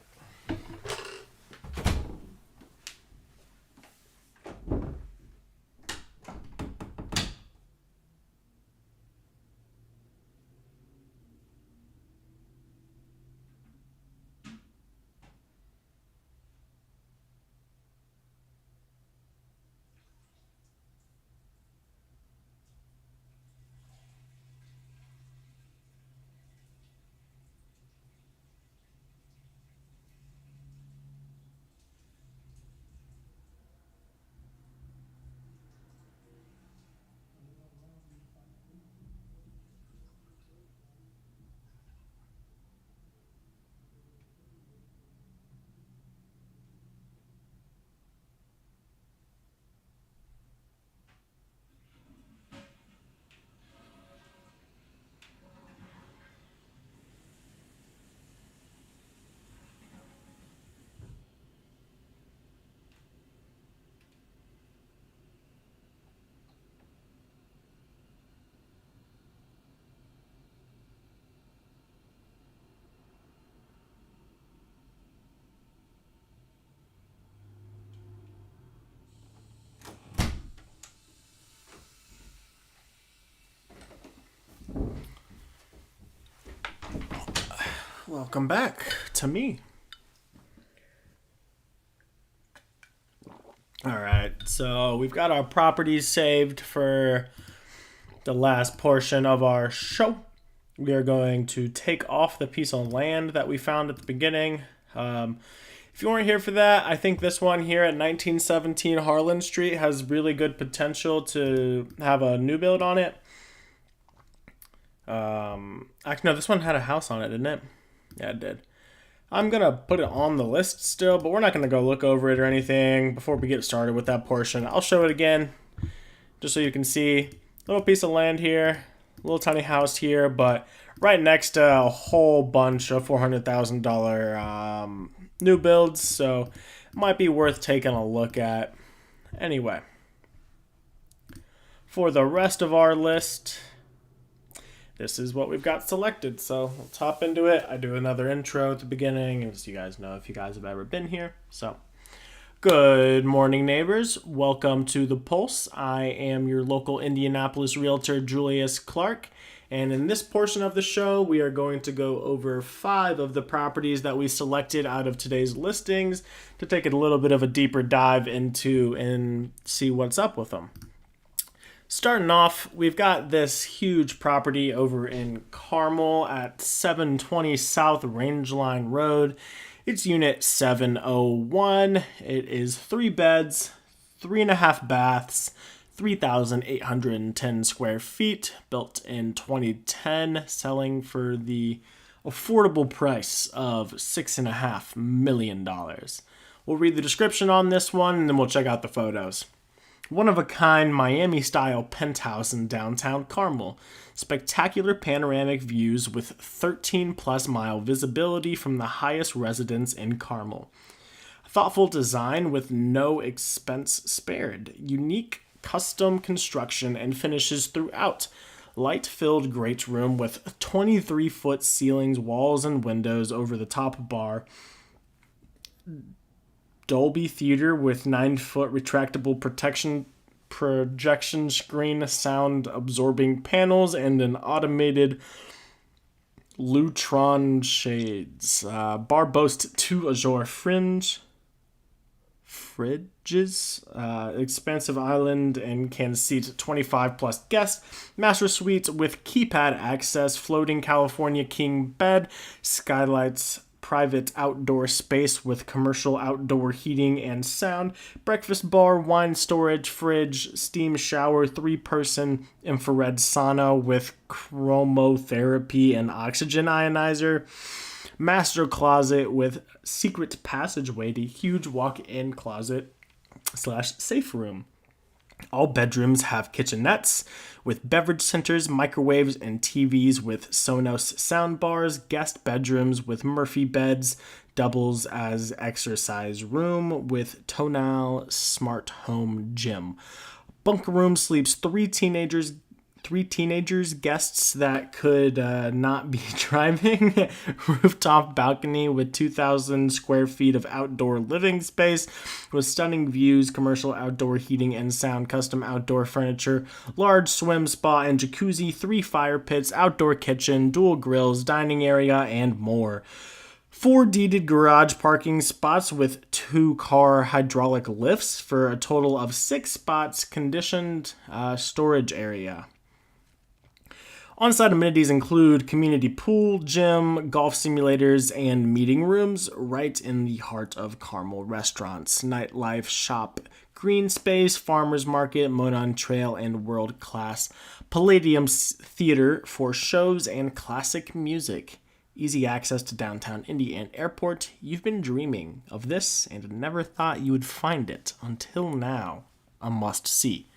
Welcome back to me. All right, so we've got our properties saved for the last portion of our show. We are going to take off the piece of land that we found at the beginning. If you weren't here for that, I think this one here at 1917 Harlan Street has really good potential to have a new build on it. Actually, no, this one had a house on it, didn't it? Yeah, it did. I'm going to put it on the list still, but we're not going to go look over it or anything before we get started with that portion. I'll show it again just so you can see. Little piece of land here, little tiny house here, but right next to a whole bunch of $400,000 new builds, so it might be worth taking a look at. Anyway, for the rest of our list, this is what we've got selected, so let's hop into it. I do another intro at the beginning, as you guys know if you guys have ever been here. So, good morning, neighbors. Welcome to The Pulse. I am your local Indianapolis realtor, Julius Clark, and in this portion of the show, we are going to go over 5 of the properties that we selected out of today's listings to take a little bit of a deeper dive into and see what's up with them. Starting off, we've got this huge property over in Carmel at 720 South Rangeline Road. It's unit 701. It is 3 beds, 3.5 baths, 3,810 square feet, built in 2010, selling for the affordable price of $6.5 million. We'll read the description on this one, and then we'll check out the photos. One-of-a-kind Miami-style penthouse in downtown Carmel. Spectacular panoramic views with 13-plus mile visibility from the highest residence in Carmel. Thoughtful design with no expense spared. Unique custom construction and finishes throughout. Light-filled great room with 23-foot ceilings, walls, and windows over the top bar. Dolby theater with 9-foot retractable projection screen, sound absorbing panels, and an automated Lutron shades. Bar boasts 2 azure fridges, expansive island, and can seat 25 plus guests. Master suite with keypad access, floating California king bed, skylights, private outdoor space with commercial outdoor heating and sound, breakfast bar, wine storage, fridge, steam shower, 3-person infrared sauna with chromotherapy and oxygen ionizer, master closet with secret passageway to huge walk-in closet / safe room. All bedrooms have kitchenettes with beverage centers, microwaves, and TVs with Sonos soundbars. Guest bedrooms with Murphy beds, doubles as exercise room with Tonal smart home gym. Bunk room sleeps 3 teenagers, guests that could not be driving. Rooftop balcony with 2,000 square feet of outdoor living space with stunning views, commercial outdoor heating and sound, custom outdoor furniture, large swim spa and jacuzzi, 3 fire pits, outdoor kitchen, dual grills, dining area, and more. 4 deeded garage parking spots with 2-car hydraulic lifts for a total of 6 spots, conditioned storage area. On-site amenities include community pool, gym, golf simulators, and meeting rooms right in the heart of Carmel. Restaurants, nightlife, shop, green space, farmers market, Monon Trail, and world-class Palladium Theater for shows and classic music. Easy access to downtown Indy and airport. You've been dreaming of this and never thought you would find it until now. A must-see.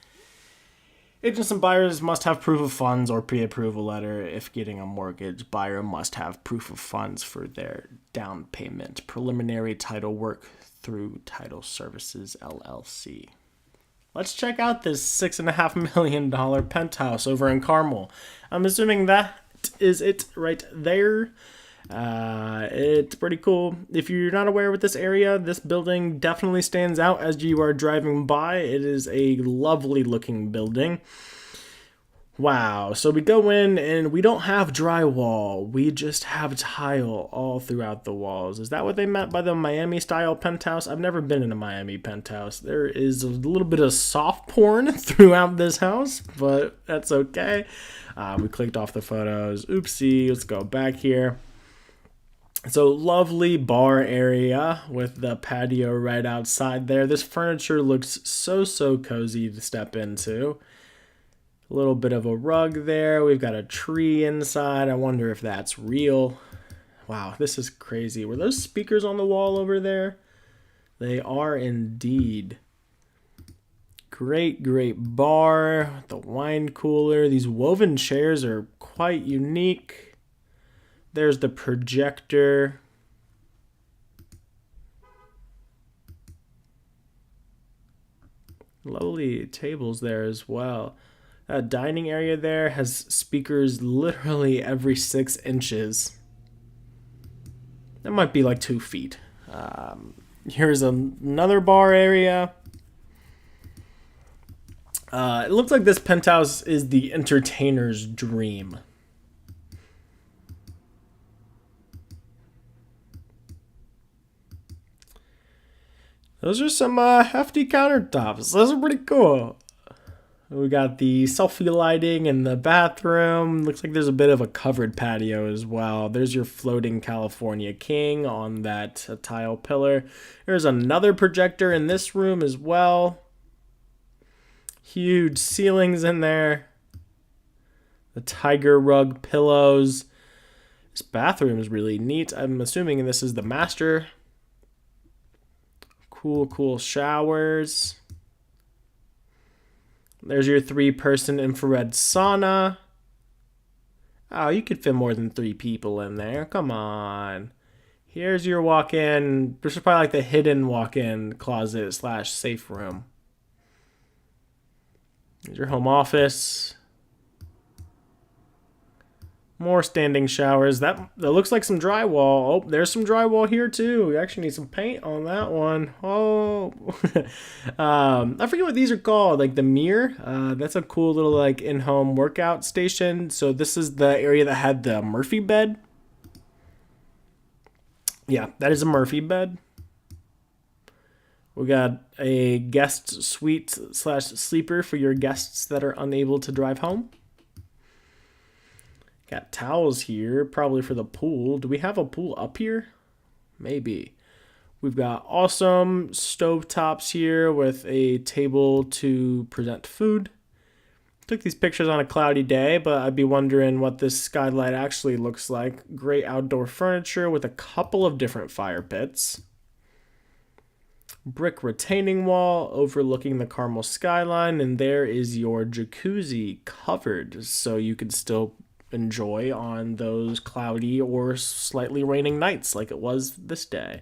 Agents and buyers must have proof of funds or pre-approval letter. If getting a mortgage, buyer must have proof of funds for their down payment. Preliminary title work through Title Services, LLC. Let's check out this $6.5 million penthouse over in Carmel. I'm assuming that is it right there. It's pretty cool. If you're not aware with this area, this building definitely stands out as you are driving by. It is a lovely looking building. Wow. So we go in and we don't have drywall. We just have tile all throughout the walls. Is that what they meant by the Miami style penthouse? I've never been in a Miami penthouse. There is a little bit of soft porn throughout this house, but that's okay. We clicked off the photos. Oopsie. Let's go back here. So lovely bar area with the patio right outside there. This furniture looks so cozy to step into. A little bit of a rug there. We've got a tree inside. I wonder if that's real. Wow, this is crazy. Were those speakers on the wall over there? They are indeed. Great bar. The wine cooler. These woven chairs are quite unique. There's the projector. Lovely tables there as well. That dining area there has speakers literally every 6 inches. That might be like 2 feet. Here's another bar area. It looks like this penthouse is the entertainer's dream. Those are some hefty countertops. Those are pretty cool. We got the selfie lighting in the bathroom. Looks like there's a bit of a covered patio as well. There's your floating California King on that tile pillar. There's another projector in this room as well. Huge ceilings in there. The tiger rug pillows. This bathroom is really neat. I'm assuming this is the master. Cool showers. There's your 3-person infrared sauna. Oh, you could fit more than 3 people in there. Come on. Here's your walk-in. This is probably like the hidden walk-in closet / safe room. Here's your home office. More standing showers. That looks like some drywall. Oh, there's some drywall here too. We actually need some paint on that one. Oh, I forget what these are called. Like the mirror. That's a cool little like in-home workout station. So this is the area that had the Murphy bed. Yeah, that is a Murphy bed. We got a guest suite / sleeper for your guests that are unable to drive home. Got towels here, probably for the pool. Do we have a pool up here? Maybe. We've got awesome stovetops here with a table to present food. Took these pictures on a cloudy day, but I'd be wondering what this skylight actually looks like. Great outdoor furniture with a couple of different fire pits. Brick retaining wall overlooking the Carmel skyline, and there is your jacuzzi covered, so you can still enjoy on those cloudy or slightly raining nights like it was this day.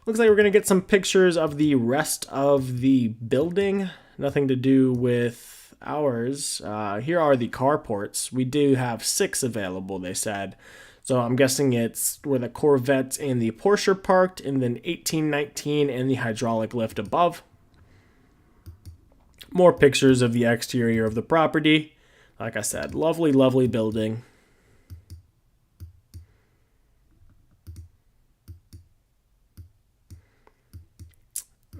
Looks like we're going to get some pictures of the rest of the building. Nothing to do with ours. Here are the carports. We do have 6 available, they said. So I'm guessing it's where the Corvette and the Porsche are parked, and then 1819 and the hydraulic lift above. More pictures of the exterior of the property. Like I said, lovely building.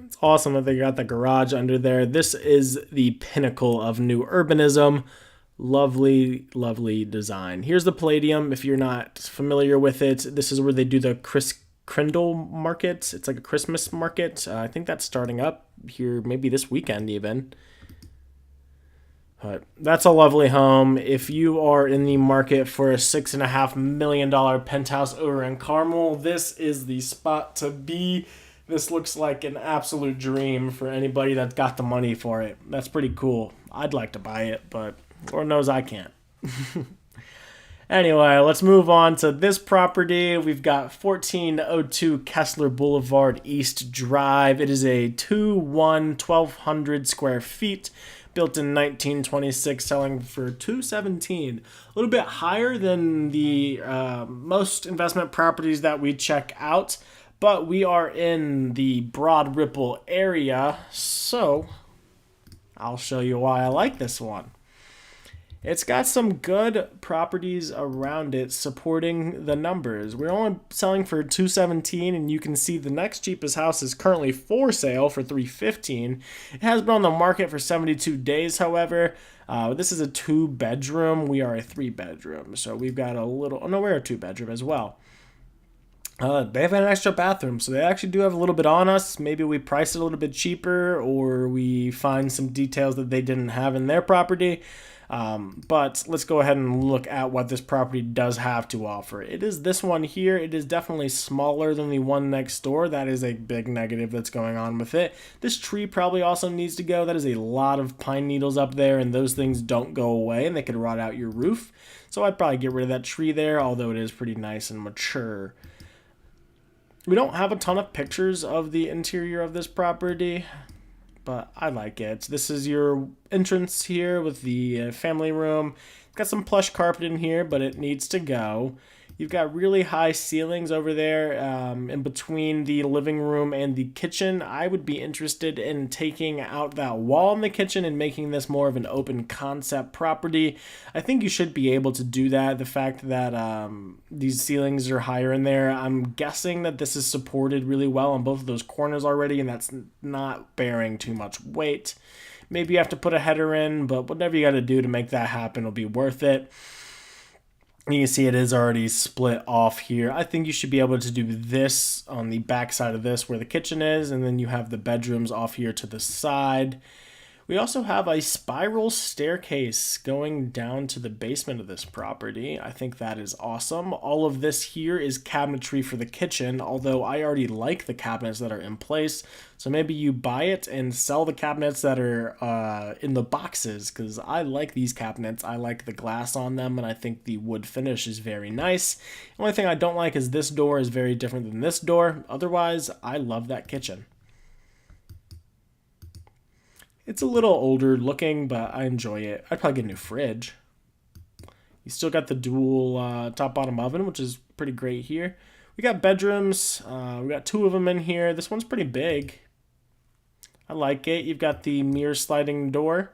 It's awesome that they got the garage under there. This is the pinnacle of new urbanism. Lovely design. Here's the Palladium. If you're not familiar with it, this is where they do the Crindle market. It's like a Christmas market. I think that's starting up here maybe this weekend even. But that's a lovely home. If you are in the market for a $6.5 million penthouse over in Carmel, this is the spot to be. This looks like an absolute dream for anybody that's got the money for it. That's pretty cool. I'd like to buy it, but Lord knows I can't. Anyway, let's move on to this property. We've got 1402 Kessler Boulevard East Drive. It is a 1,200 square feet. Built in 1926, selling for $217. A little bit higher than the most investment properties that we check out, but we are in the Broad Ripple area, so I'll show you why I like this one. It's got some good properties around it supporting the numbers. We're only selling for 217, and you can see the next cheapest house is currently for sale for 315. It has been on the market for 72 days, however. This is a 2-bedroom. We are a 3-bedroom, so we've got a little. Oh no, we're a 2-bedroom as well. They have an extra bathroom, so they actually do have a little bit on us. Maybe we price it a little bit cheaper, or we find some details that they didn't have in their property. But let's go ahead and look at what this property does have to offer. It is this one here. It is definitely smaller than the one next door. That is a big negative that's going on with it. This tree probably also needs to go. That is a lot of pine needles up there, and those things don't go away, and they could rot out your roof. So I'd probably get rid of that tree there, although it is pretty nice and mature. We don't have a ton of pictures of the interior of this property, but I like it. This is your entrance here with the family room. It's got some plush carpet in here, but it needs to go. You've got really high ceilings over there in between the living room and the kitchen. I would be interested in taking out that wall in the kitchen and making this more of an open concept property. I think you should be able to do that. The fact that these ceilings are higher in there, I'm guessing that this is supported really well on both of those corners already, and that's not bearing too much weight. Maybe you have to put a header in, but whatever you got to do to make that happen will be worth it. You can see it is already split off here. I think you should be able to do this on the back side of this where the kitchen is, and then you have the bedrooms off here to the side. We also have a spiral staircase going down to the basement of this property. I think that is awesome. All of this here is cabinetry for the kitchen, although I already like the cabinets that are in place. So maybe you buy it and sell the cabinets that are in the boxes, because I like these cabinets. I like the glass on them, and I think the wood finish is very nice. The only thing I don't like is this door is very different than this door. Otherwise, I love that kitchen. It's a little older looking, but I enjoy it. I'd probably get a new fridge. You still got the dual top-bottom oven, which is pretty great here. We got bedrooms. We got 2 of them in here. This one's pretty big. I like it. You've got the mirror sliding door.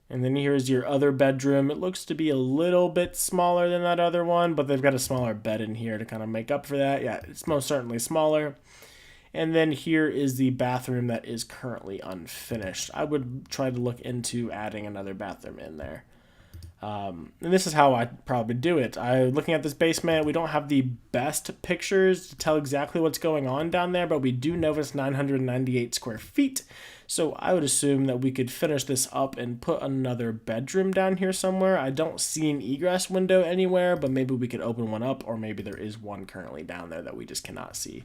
And then here's your other bedroom. It looks to be a little bit smaller than that other one, but they've got a smaller bed in here to kind of make up for that. Yeah, it's most certainly smaller. And then here is the bathroom that is currently unfinished. I would try to look into adding another bathroom in there. And this is how I'd probably do it. Looking at this basement, we don't have the best pictures to tell exactly what's going on down there, but we do know it's 998 square feet. So I would assume that we could finish this up and put another bedroom down here somewhere. I don't see an egress window anywhere, but maybe we could open one up, or maybe there is one currently down there that we just cannot see.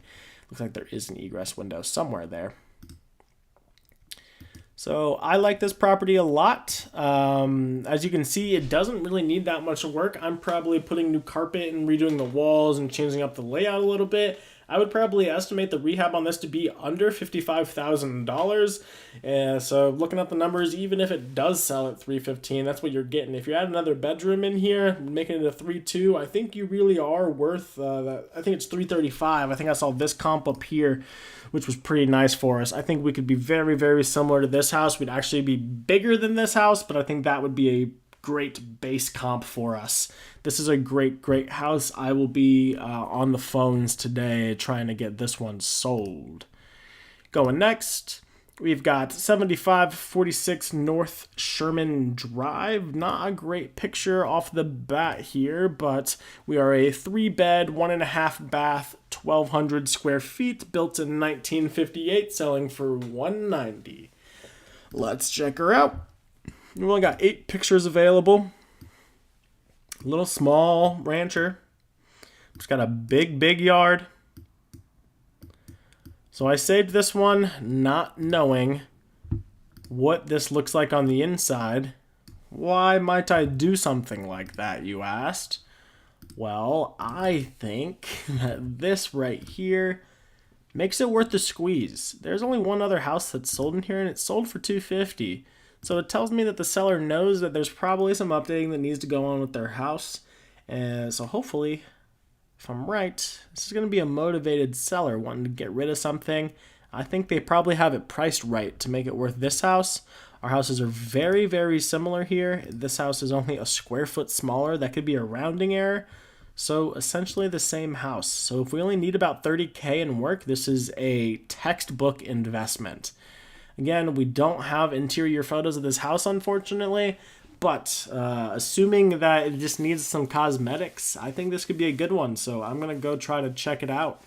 Looks like there is an egress window somewhere there. So I like this property a lot. As you can see, it doesn't really need that much work. I'm probably putting new carpet and redoing the walls and changing up the layout a little bit. I would probably estimate the rehab on this to be under $55,000. So looking at the numbers, even if it does sell at $315, that's what you're getting. If you add another bedroom in here, making it a 3.2, I think you really are worth that. I think it's $335. I think I saw this comp up here, which was pretty nice for us. I think we could be very, very similar to this house. We'd actually be bigger than this house, but I think that would be a great base comp for us. This is a great house. I will be on the phones today trying to get this one sold. Going next, we've got 7546 North Sherman Drive. Not a great picture off the bat here, but we are a 3-bed, 1.5 bath, 1,200 square feet, built in 1958, selling for $190. Let's check her out. We've only got 8 pictures available. A little small rancher. It's got a big yard. So I saved this one not knowing what this looks like on the inside. Why might I do something like that, you asked? Well, I think that this right here makes it worth the squeeze. There's only one other house that's sold in here, and it's sold for $250. So it tells me that the seller knows that there's probably some updating that needs to go on with their house. And so hopefully, if I'm right, this is going to be a motivated seller wanting to get rid of something. I think they probably have it priced right to make it worth this house. Our houses are very, very similar here. This house is only a square foot smaller. That could be a rounding error. So essentially the same house. So if we only need about 30K in work, this is a textbook investment. Again, we don't have interior photos of this house, unfortunately, but assuming that it just needs some cosmetics, I think this could be a good one. So I'm going to go try to check it out.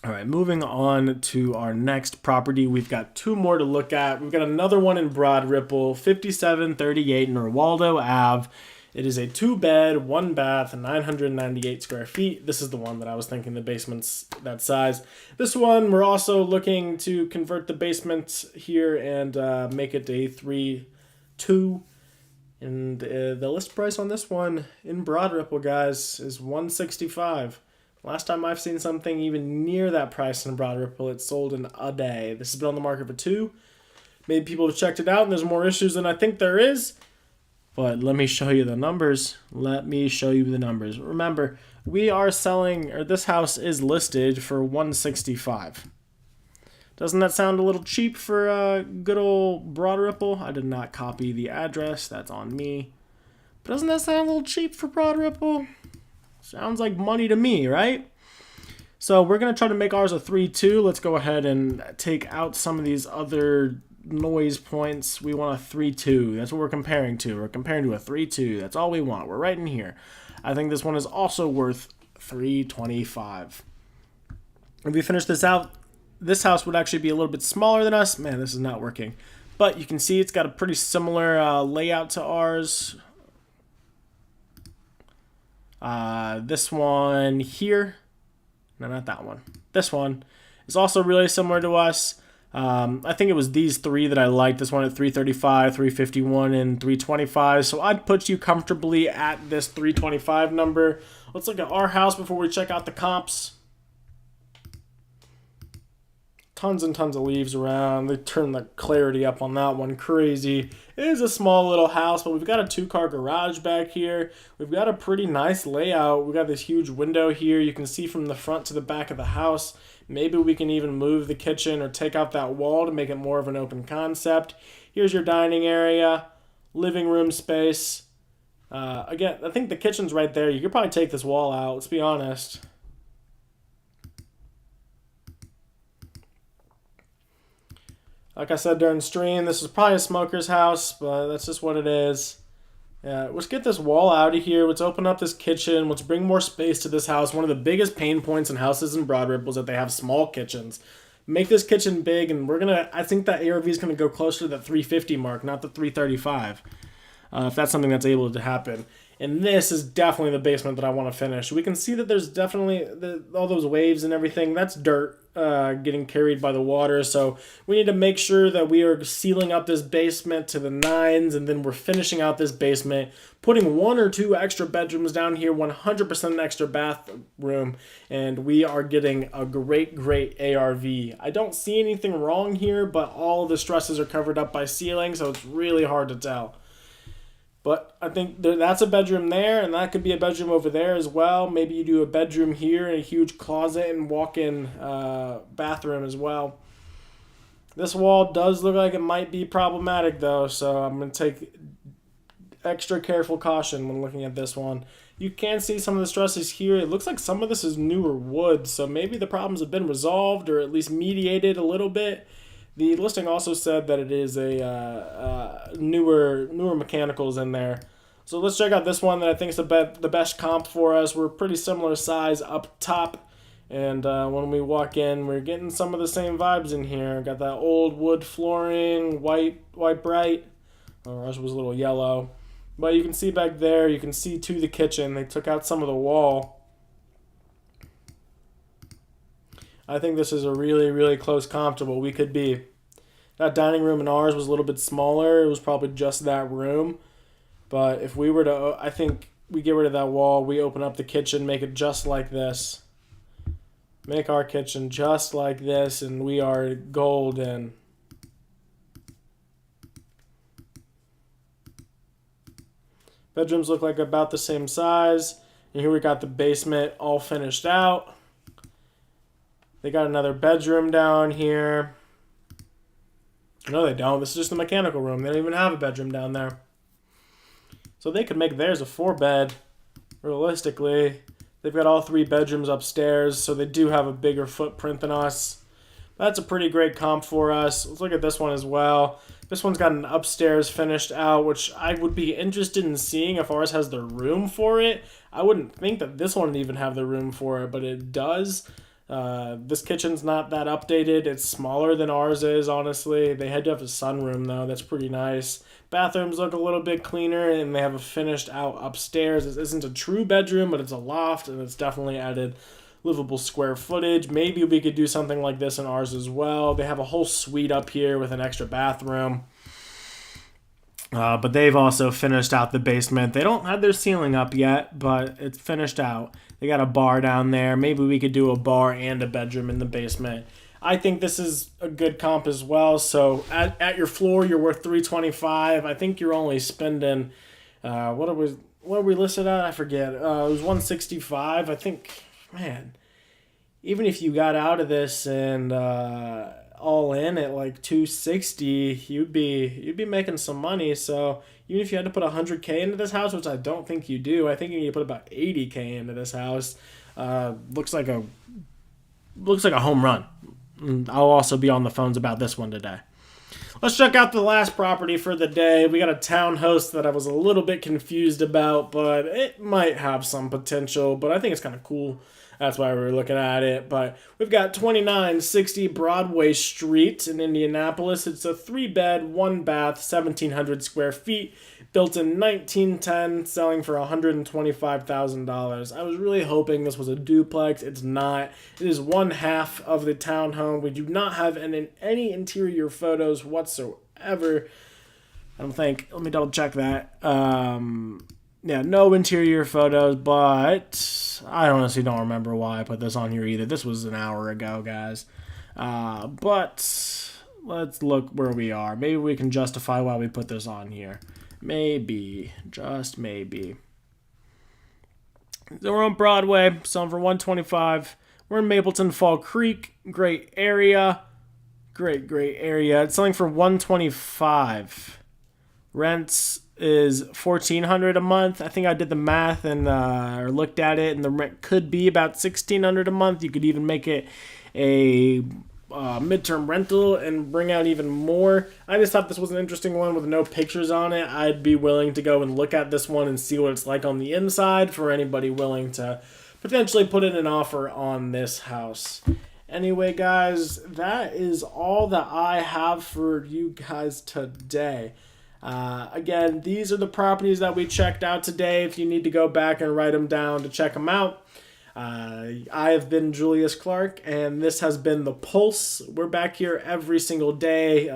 All right, moving on to our next property. We've got two more to look at. We've got another one in Broad Ripple, 5738 Norwaldo Ave. It is a 2-bed, 1-bath, 998 square feet. This is the one that I was thinking the basement's that size. This one, we're also looking to convert the basement here and make it a 3-2. And the list price on this one in Broad Ripple, guys, is $165. Last time I've seen something even near that price in Broad Ripple, it sold in a day. This has been on the market for 2. Maybe people have checked it out and there's more issues than I think there is. But let me show you the numbers. Remember, we are selling, or this house is listed for $165. Doesn't that sound a little cheap for good old Broad Ripple? I did not copy the address. That's on me. But doesn't that sound a little cheap for Broad Ripple? Sounds like money to me, right? So we're going to try to make ours a 3-2. Let's go ahead and take out some of these other noise points. We want a 3-2. That's what we're comparing to. We're comparing to a 3-2. That's all we want. We're right in here. I think this one is also worth $325. If we finish this out, this house would actually be a little bit smaller than us. Man, this is not working. But you can see it's got a pretty similar layout to ours. This one here. No, not that one. This one is also really similar to us. I think it was these three that I liked. This one at 335, 351, and 325. So I'd put you comfortably at this 325 number. Let's look at our house before we check out the comps. Tons and tons of leaves around. They turned the clarity up on that one. Crazy. It is a small little house, but we've got a 2-car garage back here. We've got a pretty nice layout. We've got this huge window here. You can see from the front to the back of the house. Maybe we can even move the kitchen or take out that wall to make it more of an open concept. Here's your dining area, living room space. Again, I think the kitchen's right there. You could probably take this wall out, let's be honest. Like I said during the stream, this is probably a smoker's house, but that's just what it is. Yeah, let's get this wall out of here. Let's open up this kitchen. Let's bring more space to this house. One of the biggest pain points in houses in Broad Ripple is that they have small kitchens. Make this kitchen big, and I think that ARV is going to go closer to the 350 mark, not the 335. If that's something that's able to happen. And this is definitely the basement that I want to finish. We can see that there's definitely all those waves and everything. That's dirt getting carried by the water. So we need to make sure that we are sealing up this basement to the nines, and then we're finishing out this basement, putting 1 or 2 extra bedrooms down here, 100% an extra bathroom, and we are getting a great, great ARV. I don't see anything wrong here, but all the stresses are covered up by ceiling, so it's really hard to tell. But I think that's a bedroom there, and that could be a bedroom over there as well. Maybe you do a bedroom here and a huge closet and walk-in bathroom as well. This wall does look like it might be problematic, though, so I'm going to take extra careful caution when looking at this one. You can see some of the stresses here. It looks like some of this is newer wood, so maybe the problems have been resolved or at least mediated a little bit. The listing also said that it is a newer mechanicals in there. So let's check out this one that I think is the best comp for us. We're pretty similar size up top. And when we walk in, we're getting some of the same vibes in here. Got that old wood flooring, white bright. Oh, ours was a little yellow. But you can see back there, you can see to the kitchen. They took out some of the wall. I think this is a really, really close comp to what we could be. That dining room in ours was a little bit smaller. It was probably just that room. But if we were to, I think we get rid of that wall, we open up the kitchen, make it just like this. Make our kitchen just like this, and we are golden. Bedrooms look like about the same size. And here we got the basement all finished out. They got another bedroom down here. No, they don't. This is just a mechanical room. They don't even have a bedroom down there. So they could make theirs a 4-bed, realistically. They've got all 3 bedrooms upstairs, so they do have a bigger footprint than us. That's a pretty great comp for us. Let's look at this one as well. This one's got an upstairs finished out, which I would be interested in seeing if ours has the room for it. I wouldn't think that this one would even have the room for it, but it does. This kitchen's not that updated. It's smaller than ours is, honestly. They had to have a sunroom, though. That's pretty nice. Bathrooms look a little bit cleaner, and they have a finished out upstairs. This isn't a true bedroom, but it's a loft, and it's definitely added livable square footage. Maybe we could do something like this in ours as well. They have a whole suite up here with an extra bathroom. But they've also finished out the basement. They don't have their ceiling up yet, but it's finished out. They got a bar down there. Maybe we could do a bar and a bedroom in the basement. I think this is a good comp as well. So at your floor, you're worth $325. I think you're only spending what are we listed at? I forget. It was $165. I think, man, even if you got out of this and all in at like $260, you'd be making some money. So even if you had to put $100K into this house, which I don't think you do, I think you need to put about $80K into this house. Looks like a home run. I'll also be on the phones about this one today. Let's check out the last property for the day. We got a townhouse that I was a little bit confused about, but it might have some potential, but I think it's kind of cool. That's why we're looking at it. But we've got 2960 Broadway Street in Indianapolis. It's a 3-bed, 1-bath, 1,700 square feet, built in 1910, selling for $125,000. I was really hoping this was a duplex. It's not. It is one half of the townhome. We do not have any interior photos whatsoever. I don't think. Let me double check that. Yeah, no interior photos, but I honestly don't remember why I put this on here either. This was an hour ago, guys. But let's look where we are. Maybe we can justify why we put this on here. Maybe, just maybe. So we're on Broadway, selling for $125. We're in Mapleton Fall Creek. Great area. Great area. It's selling for $125. Rents is $1,400 a month. I think I did the math and or looked at it, and the rent could be about $1,600 a month. You could even make it a midterm rental and bring out even more. I just thought this was an interesting one with no pictures on it. I'd be willing to go and look at this one and see what it's like on the inside for anybody willing to potentially put in an offer on this house. Anyway, guys, that is all that I have for you guys today. Again, these are the properties that we checked out today. If you need to go back and write them down to check them out. I have been Julius Clark, and this has been The Pulse. We're back here every single day.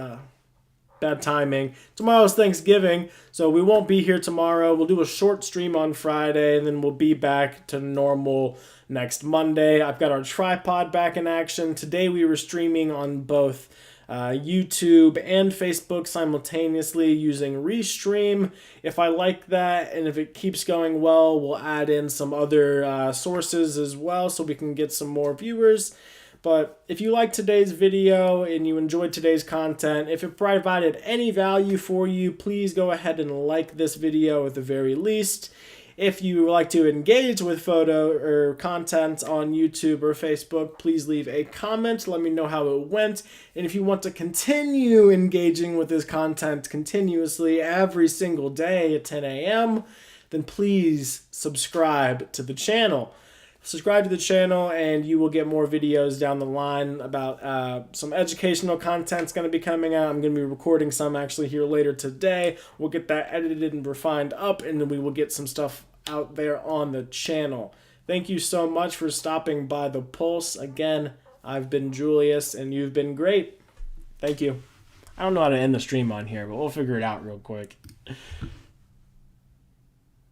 Bad timing. Tomorrow's Thanksgiving, so we won't be here tomorrow. We'll do a short stream on Friday, and then we'll be back to normal next Monday. I've got our tripod back in action. Today we were streaming on both YouTube and Facebook simultaneously using Restream. If I like that and if it keeps going well, we'll add in some other sources as well so we can get some more viewers. But if you liked today's video and you enjoyed today's content, if it provided any value for you, please go ahead and like this video at the very least. If you like to engage with photo or content on YouTube or Facebook, please leave a comment. Let me know how it went. And if you want to continue engaging with this content continuously every single day at 10 a.m., then please subscribe to the channel. Subscribe to the channel and you will get more videos down the line about some educational content's going to be coming out. I'm going to be recording some actually here later today. We'll get that edited and refined up, and then we will get some stuff out there on the channel. Thank you so much for stopping by The Pulse. Again, I've been Julius and you've been great. Thank you. I don't know how to end the stream on here, but we'll figure it out real quick.